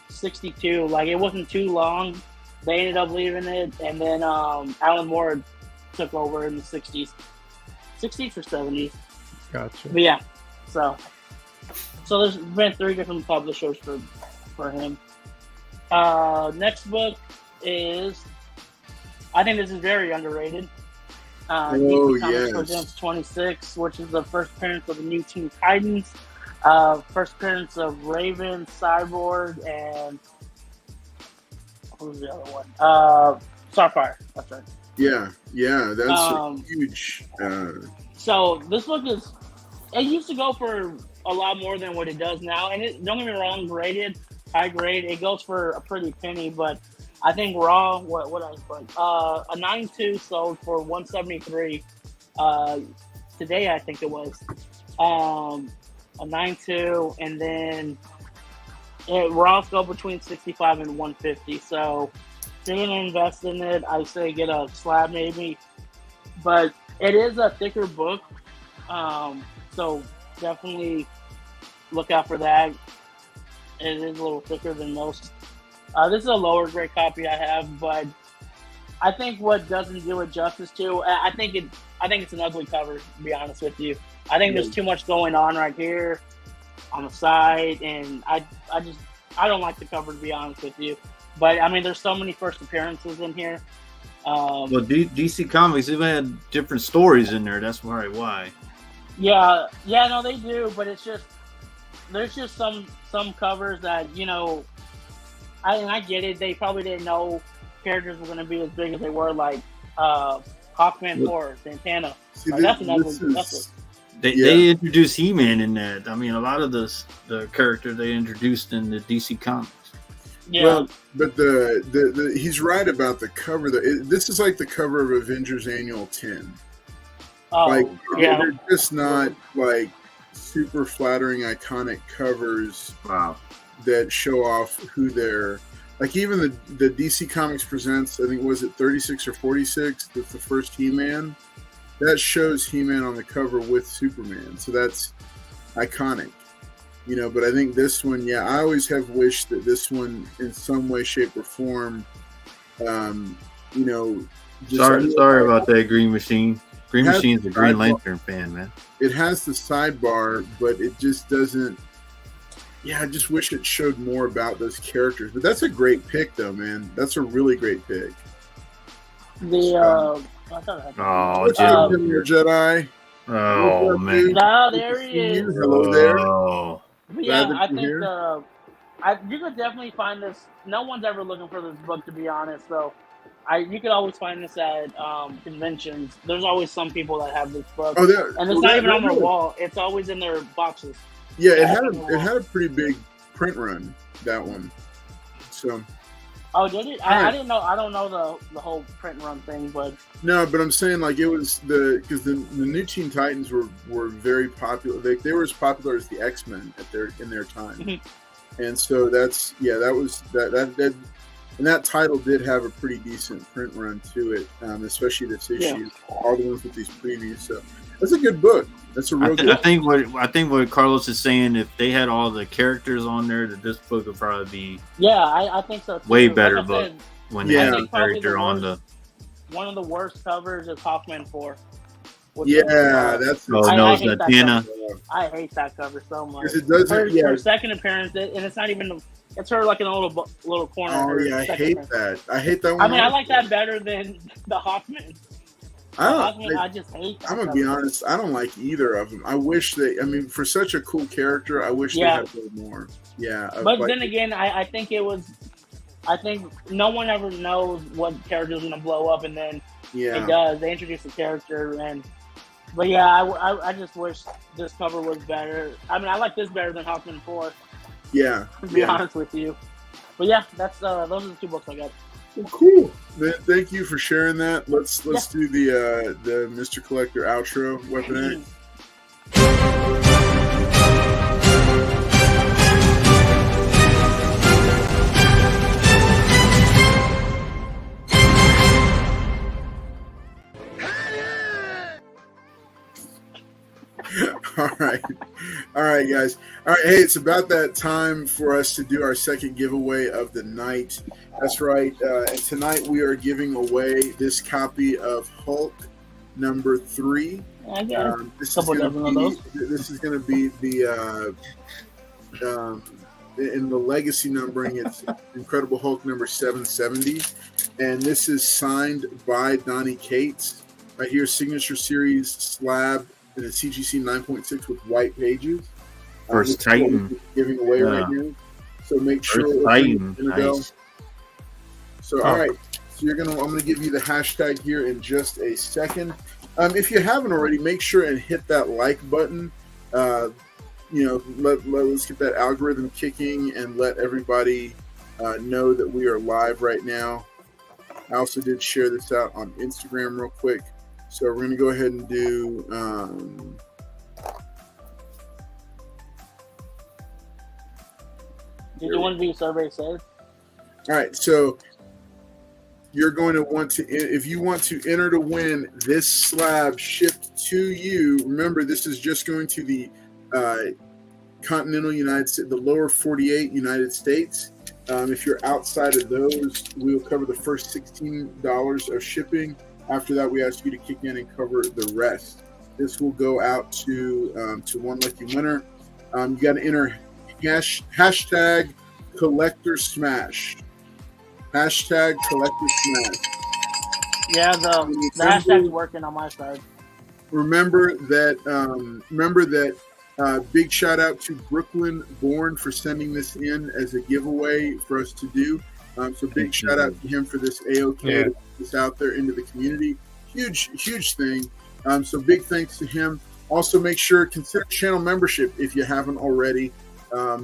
62. Like, it wasn't too long. They ended up leaving it, and then Alan Moore took over in the 60s or 70s. Gotcha. But yeah, so there's been 3 different publishers for him. Next book is, I think this is very underrated. DC Comics Presents 26, which is the first appearance of the new Teen Titans, first appearance of Raven, Cyborg, and what was the other one? Starfire. That's right. Yeah, that's huge. So this book it used to go for a lot more than what it does now, and don't get me wrong, high grade, it goes for a pretty penny, but I think raw, what I was put, a 9.2 sold for $173 today, I think it was. A 9.2, and then raws go between $65 and $150. So if you're gonna invest in it, I say get a slab maybe, but it is a thicker book, so definitely look out for that. It is a little thicker than most. This is a lower grade copy I have, but I think what doesn't do it justice to, I think it's an ugly cover, to be honest with you. I think there's too much going on right here on the side, and I don't like the cover, to be honest with you. But I mean, there's so many first appearances in here. Well, DC Comics, they've had different stories in there. That's probably why. Yeah, no, they do, but it's just there's just some covers that, you know, I get it. They probably didn't know characters were going to be as big as they were, like Hawkman 4, Santana. See, Like, They introduced He-Man in that. I mean, a lot of the characters they introduced in the DC Comics. Yeah. Well, but the he's right about the cover. This is like the cover of Avengers Annual 10. Oh, Like, yeah. they're just not like super flattering, iconic covers. Wow. That show off who they're like. Even the DC Comics Presents, I think, was it 36 or 46? That's the first He-Man. That shows He-Man on the cover with Superman, so that's iconic, you know. But I think this one, yeah, I always have wished that this one, in some way, shape, or form, you know. Sorry about that, Green Machine. Green Machine's a Green Lantern fan, man. It has the sidebar, but it just doesn't. Yeah, I just wish it showed more about those characters. But that's a great pick, though, man. That's a really great pick. Jedi. Oh, man. No, there he is. Hello there. Oh. But yeah, Glad that I you're think you could definitely find this. No one's ever looking for this book, to be honest. So, you could always find this at conventions. There's always some people that have this book, and it's not even on their wall. It's always in their boxes. Yeah, it had a pretty big print run, that one. So. Oh, did it? I didn't know. I don't know the whole print run thing, but no, but I'm saying, like, it was because the New Teen Titans were very popular. They were as popular as the X-Men in their time, Mm-hmm. and so that was and that title did have a pretty decent print run to it, especially this issue, all the ones with these previews. So that's a good book. That's a real good. I think what Carlos is saying, if they had all the characters on there, that this book would probably be I think so too. way better book when they have the the character on the. One of the worst covers is Hawkman 4. That's Tina. I hate that cover so much. It doesn't. Her second appearance, and it's not even. It's her like in a little corner. Oh yeah, I hate that. I hate that one. I mean, I like that better than the Hawkman. I just hate that. I'm gonna be honest. I don't like either of them. I wish for such a cool character, I wish they had a little more. Yeah. But then again, I think it was. I think no one ever knows what character is gonna blow up, and then it does. They introduce the character, but yeah, I just wish this cover was better. I mean, I like this better than Hawkman 4. Yeah. To be honest with you, but yeah, that's those are the two books I got. Well, cool. Thank you for sharing that. Let's do the Mr. Collector outro. Weapon X. All right, guys. All right, hey, it's about that time for us to do our second giveaway of the night. That's right. And tonight we are giving away this copy of Hulk number 3. This is going to be the in the legacy numbering. It's Incredible Hulk number 770, and this is signed by Donnie Cates. Right here, signature series slab. In a CGC 9.6 with white pages. First Titan giving away right now. So make sure Nice. So all right. So I'm gonna give you the hashtag here in just a second. If you haven't already, make sure and hit that like button. Let's get that algorithm kicking and let everybody know that we are live right now. I also did share this out on Instagram real quick. So we're going to go ahead and do Did you want to do survey safe? All right, so you're going to want to, if you want to enter to win this slab shipped to you, remember this is just going to the continental United States, the lower 48 United States. If you're outside of those, we will cover the first $16 of shipping. After that, we ask you to kick in and cover the rest. This will go out to one lucky winner. You got to enter hashtag collector smash. Hashtag collector smash. Yeah, the hashtag's working on my side. Remember that. Big shout out to Brooklyn Born for sending this in as a giveaway for us to do. So big shout out to him for this AOK to put this out there into the community. Huge thing. So big thanks to him. Also, make sure consider channel membership if you haven't already.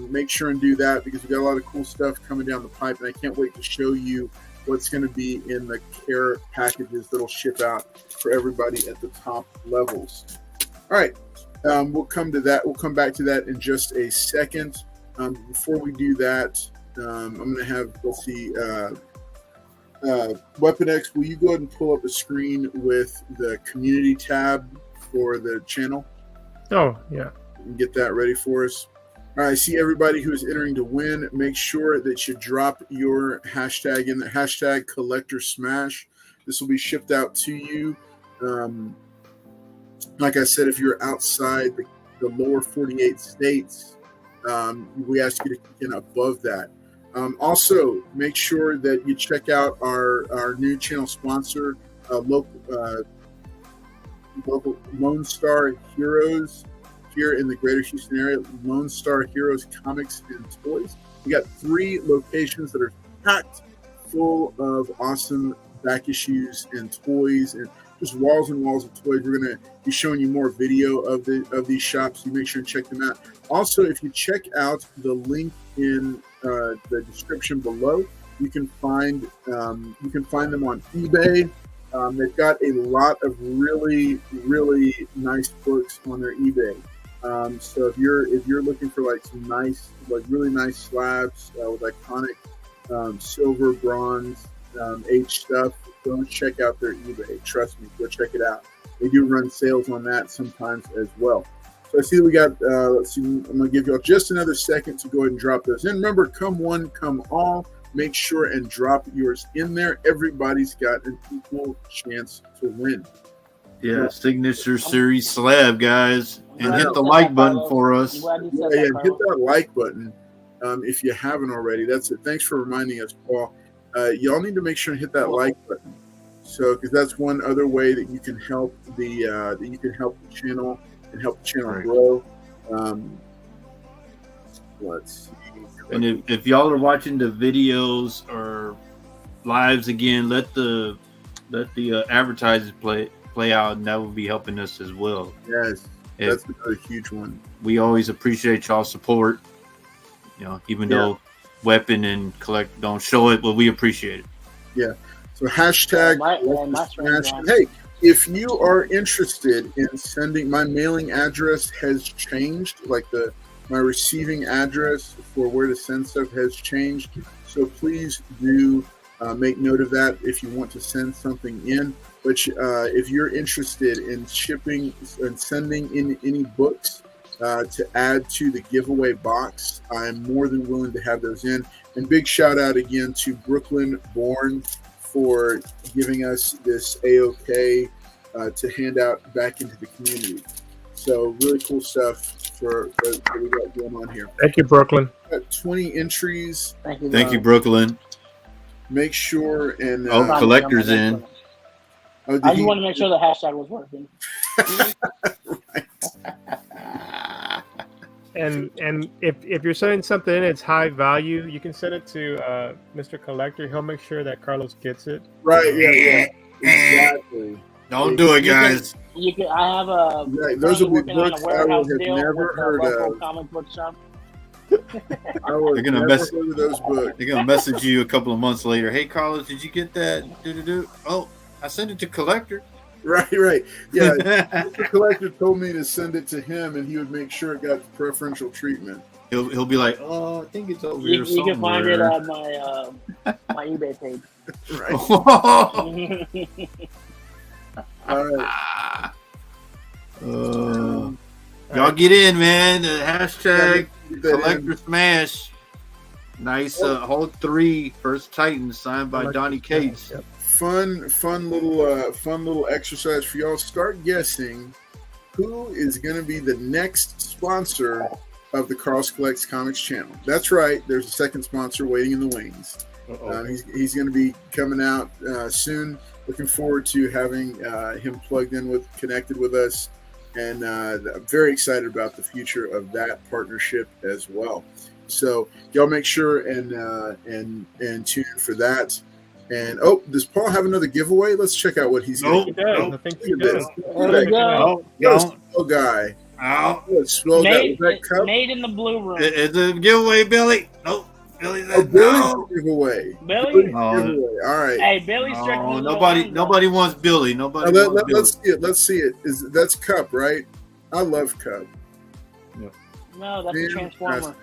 Make sure and do that because we got a lot of cool stuff coming down the pipe, and I can't wait to show you what's going to be in the care packages that'll ship out for everybody at the top levels. All right, we'll come to that. We'll come back to that in just a second. Before we do that, I'm going to have, let's see, Weapon X, will you go ahead and pull up a screen with the community tab for the channel? Oh, yeah. And get that ready for us. All right, I see everybody who is entering to win. Make sure that you drop your hashtag in the hashtag collector smash. This will be shipped out to you. Like I said, if you're outside the lower 48 states, we ask you to click in above that. Also, make sure that you check out our new channel sponsor, local Lone Star Heroes here in the greater Houston area. Lone Star Heroes Comics and Toys. We got 3 locations that are packed full of awesome back issues and toys and just walls and walls of toys. We're going to be showing you more video of these shops. So you make sure and check them out. Also, if you check out the link in the description below, you can find them on eBay. They've got a lot of really nice books on their eBay. So if you're looking for like some nice, like really nice slabs with iconic silver, bronze, age stuff, go and check out their eBay. Trust me, go check it out. They do run sales on that sometimes as well. So I see we got, let's see, I'm going to give you all just another second to go ahead and drop those in. Remember, come one, come all. Make sure and drop yours in there. Everybody's got an equal chance to win. Yeah, signature series slab, guys. And hit the like button for us. Yeah, hit that like button if you haven't already. That's it. Thanks for reminding us, Paul. Y'all need to make sure and hit that like button. So, because that's one other way that you can help the channel and help the channel grow. Let's see. And if y'all are watching the videos or lives again, let the advertisers play out, and that will be helping us as well. Yes, that's another huge one. We always appreciate y'all's support. Even though Weapon and Collect don't show it, but we appreciate it. Yeah. So hashtag. Hey, if you are interested in sending, my mailing address has changed. Like my receiving address for where to send stuff has changed. So please do make note of that if you want to send something in. But if you're interested in shipping and sending in any books to add to the giveaway box, I'm more than willing to have those in. And big shout out again to Brooklyn Born for giving us this AOK to hand out back into the community. So really cool stuff that we got going on here. Thank you, Brooklyn. We've got 20 entries. Thank you, Brooklyn. Make sure and collectors in. I just want to make sure the hashtag was working. And if you're sending something in, it's high value, you can send it to Mr. Collector. He'll make sure that Carlos gets it. Right? Yeah. Exactly. Don't do it, guys. I have a. Right, those will be books I would have never heard of. Comic book shop. They're gonna message you a couple of months later. Hey, Carlos, did you get that? Oh, I sent it to Collector. Right. Yeah, the Collector told me to send it to him, and he would make sure it got preferential treatment. He'll be like, oh, I think it's over here somewhere. You can find it on my eBay page. Right. All right. Y'all get in, man. The hashtag Collector Smash. Nice Hulk 3 First Titan signed by Donnie Cates. Yep. Fun little exercise for y'all. Start guessing who is going to be the next sponsor of the Carlos Collects Comics channel. That's right. There's a second sponsor waiting in the wings. He's going to be coming out soon. Looking forward to having him connected with us, and I'm very excited about the future of that partnership as well. So y'all make sure and tune in for that. And does Paul have another giveaway? Let's check out what he's Nope. I think he does. There we go. Slow guy. Oh, Nate in the blue room. It's a giveaway, Billy. Nope. Billy said Billy's no. giveaway. Billy? Giveaway. All right. Hey, Billy's drinking. Nobody wants Billy. Nobody wants Billy. Let's see it. Let's see it. That's Cup, right? I love Cup. No, that's a Transformer.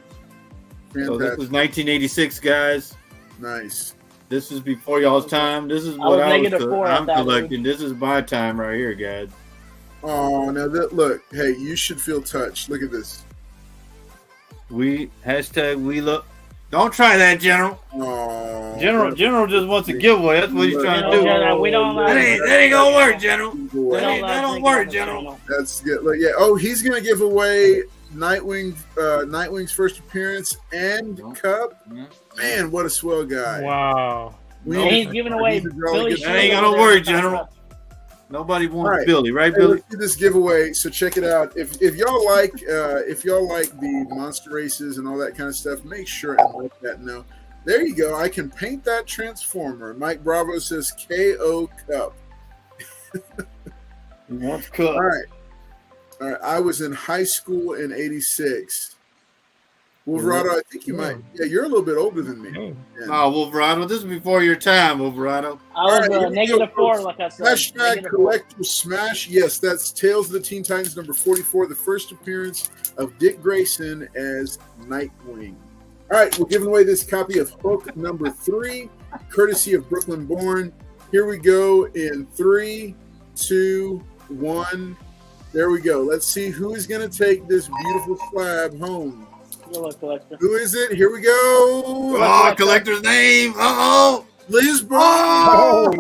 So this was 1986, guys. Nice. This is before y'all's time. This is what I'm that, collecting. This is my time right here, guys. Oh, now look. Hey, you should feel touched. Look at this. We look. Don't try that, General. Oh, General just wants a giveaway. That's what he's trying to do. That ain't gonna work, General. That don't work, General. That's good. Look, yeah. Oh, he's gonna give away Nightwing's first appearance and Cup. Man, what a swell guy! Wow. He's giving away Billy. That ain't gonna work, General. Nobody wants Billy, right, Billy? Let's do this giveaway. So check it out. If y'all like the monster races and all that kind of stuff, make sure and let that know. There you go. I can paint that Transformer. Mike Bravo says KO Cup. He wants Cup. All right. I was in high school in '86. Wolverado, I think you might. Yeah, you're a little bit older than me. Yeah. Oh, Wolverado, this is before your time, Wolverado. I was -4, like I said. Hashtag collector smash. Yes, that's Tales of the Teen Titans number 44, the first appearance of Dick Grayson as Nightwing. All right, we're giving away this copy of Hulk number 3, courtesy of Brooklyn Born. Here we go in 3, 2, 1. There we go. Let's see who is going to take this beautiful slab home. Who is it? Here we go. Oh, collector's name. Uh-oh. Liz Barnes.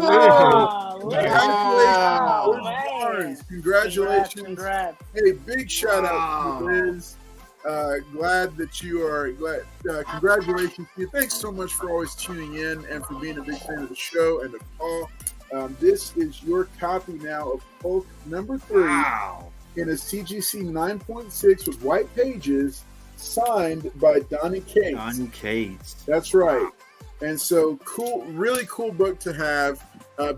Congratulations. Congrats. Hey, big shout out to Liz. Glad that you are glad. Congratulations to you. Thanks so much for always tuning in and for being a big fan of the show and of Paul. This is your copy now of Hulk number 3 in a CGC 9.6 with white pages, signed by Donnie Cates. Donnie Cates. That's right. And so cool, really cool book to have.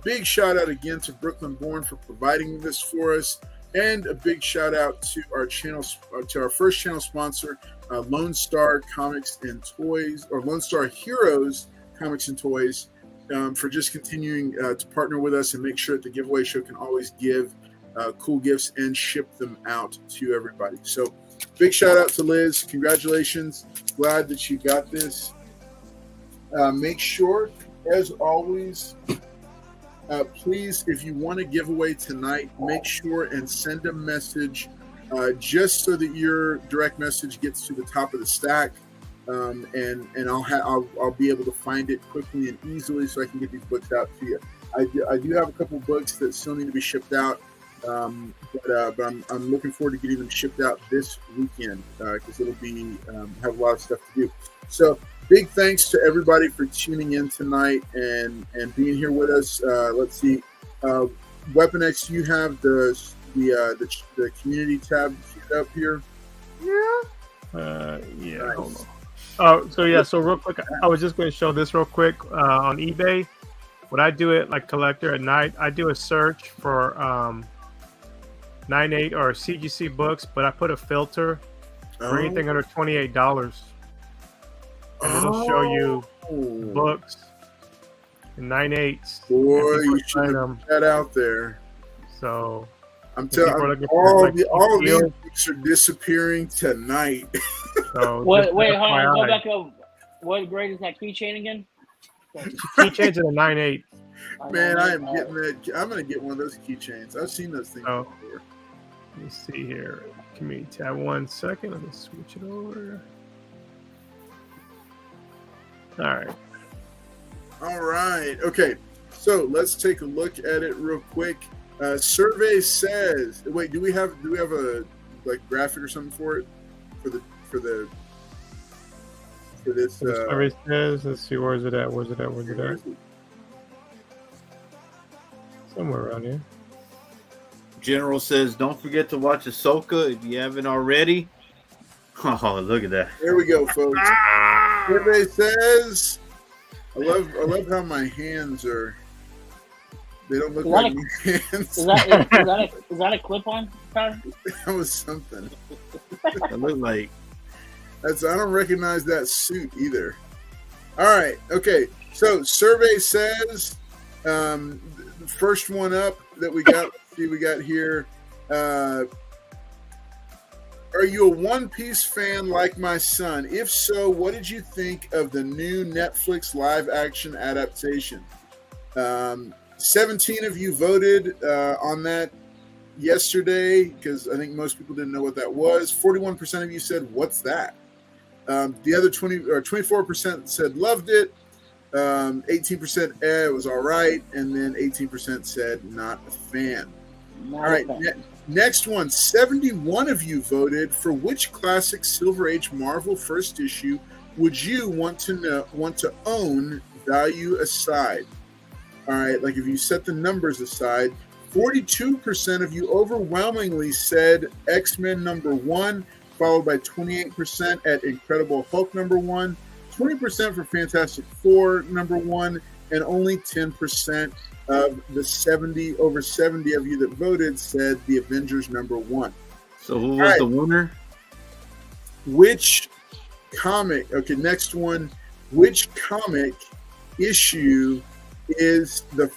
Big shout out again to Brooklyn Born for providing this for us, and a big shout out to our channel, to our first channel sponsor, Lone Star Comics and Toys, or Lone Star Heroes Comics and Toys, for just continuing to partner with us and make sure that the giveaway show can always give cool gifts and ship them out to everybody. So big shout out to Liz. Congratulations. Glad that you got this. Make sure, as always, please, if you want to give away tonight, make sure and send a message just so that your direct message gets to the top of the stack. And I'll be able to find it quickly and easily so I can get these books out to you. I do have a couple books that still need to be shipped out, but I'm looking forward to getting them shipped out this weekend because it'll be have a lot of stuff to do. So big thanks to everybody for tuning in tonight and being here with us. Let's see, Weapon X, you have the community tab up here. Yeah. Nice. Hold on. So real quick, I was just going to show this real quick on eBay. When I do it like collector at night, I do a search for 9.8 or CGC books, but I put a filter for anything under $28, and it'll show you books in 9.8s. Boy, you should have put that out there. So I'm telling you, all these books are disappearing tonight. So wait, hold on, go back up. What grade is that keychain again? Keychains are the 9.8. Man, I am getting that. I'm going to get one of those keychains. I've seen those things before. Let me see here. Community tab. 1 second. Let me switch it over. All right. Okay. So let's take a look at it real quick. Survey says. Wait, do we have a like graphic or something for it? For for this. The survey says, let's see, where's it at? Where's it at? Somewhere around here. General says, don't forget to watch Ahsoka if you haven't already. Oh, look at that. There we go, folks. Survey says, I love how my hands are. They don't look like my hands. Is that a clip-on? That was something. It looked like. I don't recognize that suit either. All right. Okay. So survey says, the first one up that we got. See, we got here. Are you a One Piece fan like my son? If so, what did you think of the new Netflix live action adaptation? 17 of you voted on that yesterday because I think most people didn't know what that was. 41% of you said, "What's that?" The other 24% said loved it. 18% it was all right, and then 18% said not a fan. All right, next one. 71 of you voted for which classic Silver Age Marvel first issue would you want to own, value aside? All right, like if you set the numbers aside, 42% of you overwhelmingly said X-Men #1, followed by 28% at Incredible Hulk #1, 20% for Fantastic Four #1, and only 10% of the over 70 of you that voted said the Avengers #1. So who was the winner? Which comic? Okay, next one. Which comic issue is the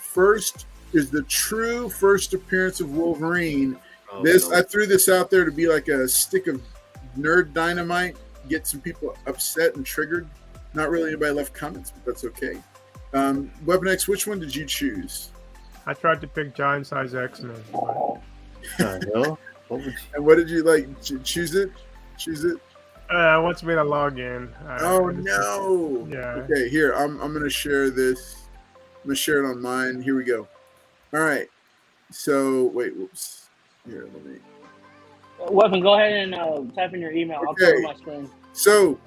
true first appearance of Wolverine? I threw this out there to be like a stick of nerd dynamite, get some people upset and triggered. Not really anybody left comments, but that's okay. Weapon X, which one did you choose? I tried to pick giant size X-Men. And what did you like? Choose it? It wants me to log in. No! Yeah. Okay, here I'm going to share this. I'm going to share it on mine. Here we go. All right. So wait, whoops. Here, let me. Weapon, go ahead and type in your email. I'll cover my screen. So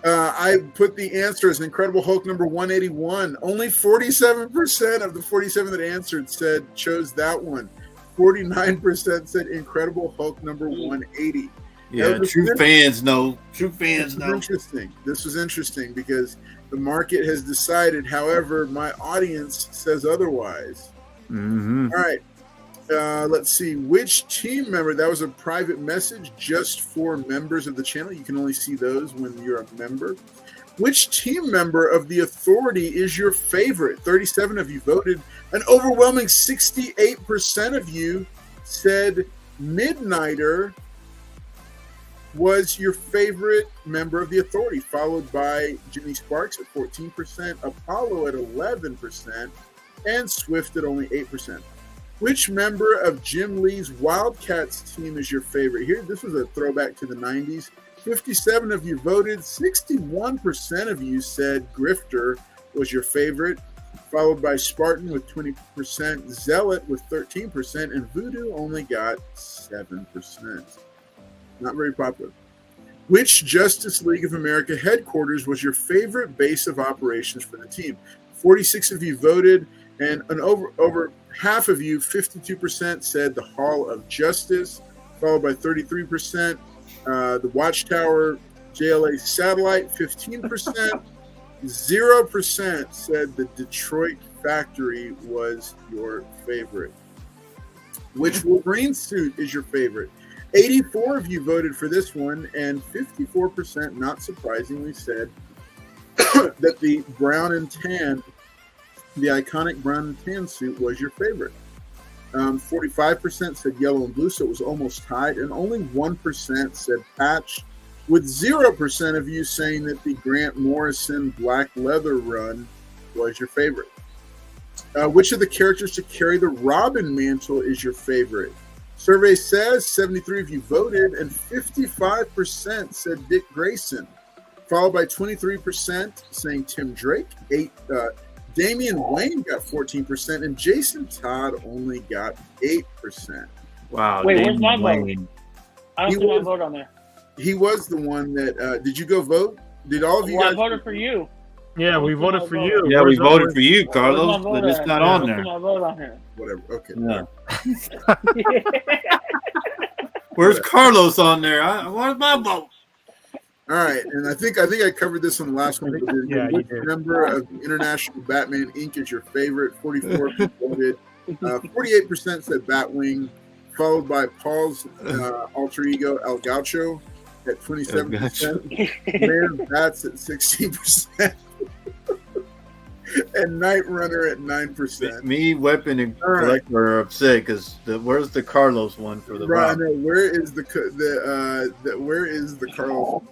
I put the answer as Incredible Hulk #181. Only 47% of the 47 that answered chose that one. 49% said Incredible Hulk #180. Yeah, true fans know. Interesting. This was interesting because the market has decided. However, my audience says otherwise. Mm-hmm. All right. Let's see. Which team member? That was a private message just for members of the channel. You can only see those when you're a member. Which team member of the Authority is your favorite? 37 of you voted. An overwhelming 68% of you said Midnighter was your favorite member of the Authority, followed by Jimmy Sparks at 14%, Apollo at 11%, and Swift at only 8%. Which member of Jim Lee's Wildcats team is your favorite? Here, this was a throwback to the 90s. 57 of you voted. 61% of you said Grifter was your favorite, followed by Spartan with 20%, Zealot with 13%, and Voodoo only got 7%. Not very popular. Which Justice League of America headquarters was your favorite base of operations for the team? 46 of you voted, and over half of you, 52%, said the Hall of Justice, followed by 33%, the Watchtower JLA Satellite, 15%, 0% said the Detroit Factory was your favorite. Which Wolverine suit is your favorite? 84 of you voted for this one, and 54%, not surprisingly, said that the brown and tan, the iconic brown and tan suit was your favorite. 45% said yellow and blue, so it was almost tied, and only 1% said patch, with 0% of you saying that the Grant Morrison black leather run was your favorite. Which of the characters to carry the Robin mantle is your favorite? Survey says 73 of you voted, and 55% said Dick Grayson, followed by 23% saying Tim Drake. Damian Wayne got 14%, and Jason Todd only got 8%. Wow. Wait, where's my vote? I don't see my vote on there. He was the one that. Did you go vote? Did all of you Well, I guys? voted for you. Yeah, we voted for you. Yeah, we Where's voted for you, Where's my Carlos, vote but it's at? not Yeah, on let's there. put my vote on here. Whatever. Okay. Yeah. Where's Carlos on there? Where's my vote? All right, and I think I covered this on the last one. But Yeah, you which did. member of the International Batman Inc. is your favorite? 44 voted. 48% said Batwing, followed by Paul's alter ego El Gaucho at 27%. Man Bats at 16%. And Night Runner at 9%. Me, Weapon, and Collector are upset because where's the Carlos one for the Right, rock? no, where is the Carlos?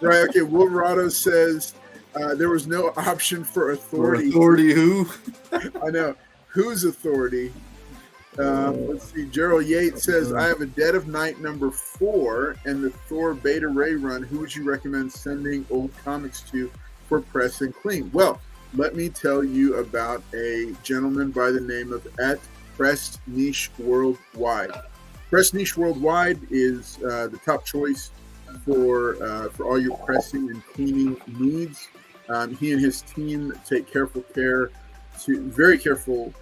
Right, okay. Will Rado says there was no option for authority. Authority who? I know. Whose authority? Let's see. Gerald Yates says, I have a Dead of Night number 4 and the Thor Beta Ray run. Who would you recommend sending old comics to for press and clean? Well, let me tell you about a gentleman by the name of Press Niche Worldwide. Press Niche Worldwide is the top choice for all your pressing and cleaning needs. He and his team take very careful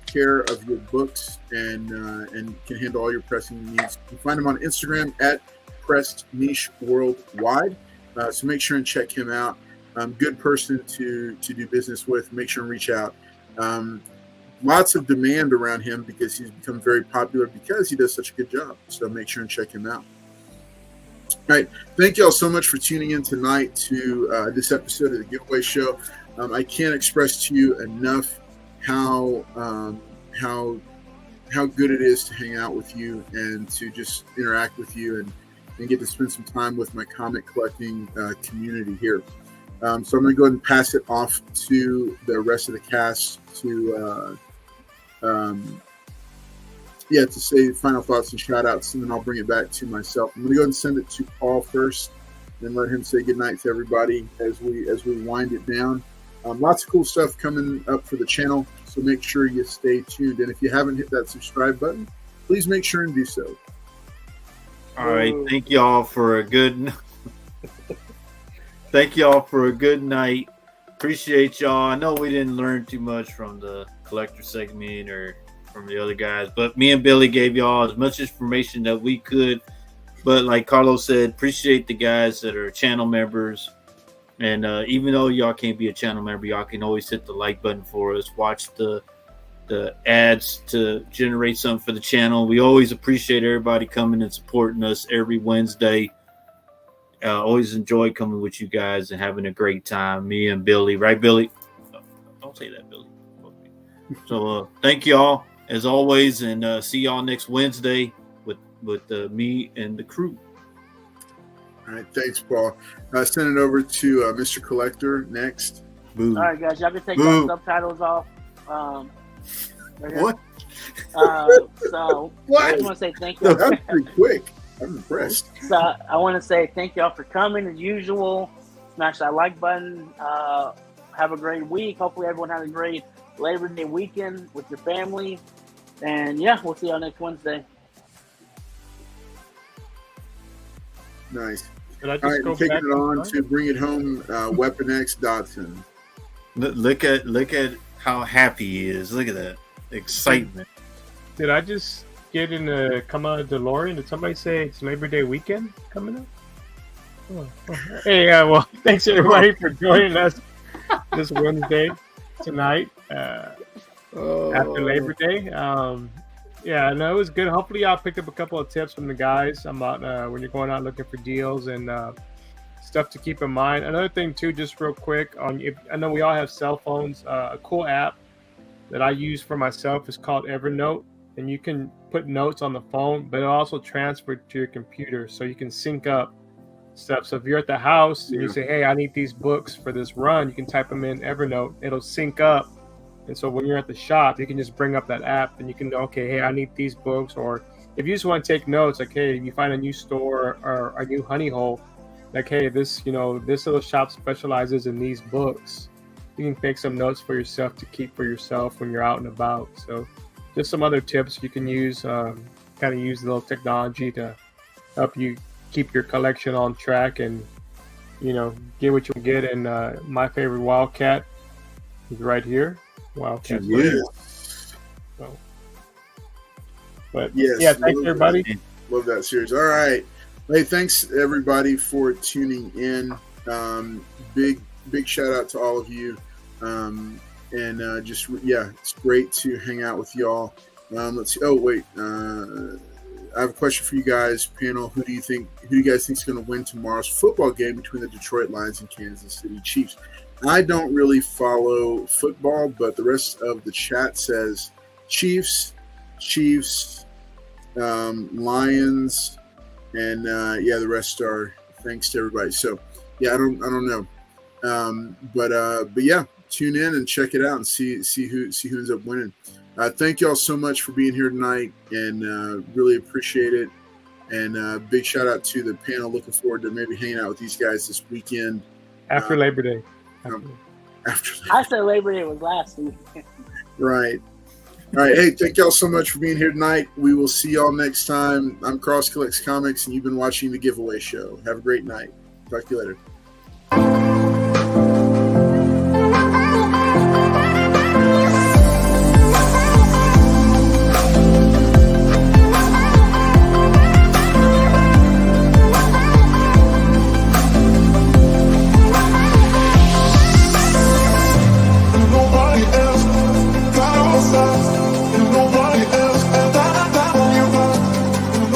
care of your books and can handle all your pressing needs. You can find him on Instagram at Pressed Niche Worldwide. So make sure and check him out. Good person to do business with. Make sure and reach out. Lots of demand around him because he's become very popular because he does such a good job. So make sure and check him out. All right. Thank you all so much for tuning in tonight to this episode of the Giveaway Show. I can't express to you enough how good it is to hang out with you and to just interact with you and get to spend some time with my comic collecting community here. So I'm going to go ahead and pass it off to the rest of the cast to say final thoughts and shout outs, and then I'll bring it back to myself. I'm going to go ahead and send it to Paul first, and let him say goodnight to everybody as we wind it down. Lots of cool stuff coming up for the channel, so make sure you stay tuned. And if you haven't hit that subscribe button, please make sure and do so. All right, thank y'all for a good night. Appreciate y'all. I know we didn't learn too much from the collector segment or from the other guys, but me and Billy gave y'all as much information that we could. But like Carlos said, appreciate the guys that are channel members. And even though y'all can't be a channel member, y'all can always hit the like button for us. Watch the ads to generate something for the channel. We always appreciate everybody coming and supporting us every Wednesday. Always enjoy coming with you guys and having a great time. Me and Billy, right, Billy? Don't say that, Billy. So thank y'all as always, and see y'all next Wednesday with me and the crew. All right, thanks, Paul. Send it over to Mr. Collector next. Boo. All right, guys, y'all can take the subtitles off. Right what? So What? I just want to say thank you. That's pretty quick. I'm impressed. So I want to say thank y'all for coming as usual. Smash that like button. Have a great week. Hopefully everyone has a great Labor Day weekend with your family. And yeah, we'll see y'all next Wednesday. Nice. Did I All just right, go taking back it on to bring it home, Weapon X Dotson. Look at how happy he is. Look at that excitement. Did I just get in a come out of DeLorean? Did somebody say it's Labor Day weekend coming up? Oh. Hey, well, thanks everybody for joining us this Wednesday tonight after Labor Day. Yeah, no, it was good. Hopefully, y'all picked up a couple of tips from the guys about when you're going out looking for deals and stuff to keep in mind. Another thing, too, just real quick, I know we all have cell phones. A cool app that I use for myself is called Evernote, and you can put notes on the phone, but it also transfers to your computer, so you can sync up stuff. So if you're at the house and you say, "Hey, I need these books for this run," you can type them in Evernote. It'll sync up. And so when you're at the shop, you can just bring up that app and you can know, okay, hey, I need these books. Or if you just want to take notes, like, hey, if you find a new store or a new honey hole, like, hey, this little shop specializes in these books. You can take some notes for yourself to keep for yourself when you're out and about. So just some other tips you can use, kind of use a little technology to help you keep your collection on track and, get what you get. And my favorite Wildcat is right here. Wildcat. So, but yes, yeah, thanks everybody. Love that series. All right. Hey, thanks everybody for tuning in. Big shout out to all of you. It's great to hang out with y'all. Let's see. Oh, wait. I have a question for you guys, panel. Who do you guys think is going to win tomorrow's football game between the Detroit Lions and Kansas City Chiefs? I don't really follow football, but the rest of the chat says Chiefs, Lions, and the rest are thanks to everybody. So yeah, I don't know, but yeah, tune in and check it out and see who ends up winning. Thank y'all so much for being here tonight, and really appreciate it. And big shout out to the panel. Looking forward to maybe hanging out with these guys this weekend after Labor Day. After I said Labor Day was last week. Right. All right. Hey, thank y'all so much for being here tonight. We will see y'all next time. I'm Cross Collects Comics, and you've been watching The Giveaway Show. Have a great night. Talk to you later.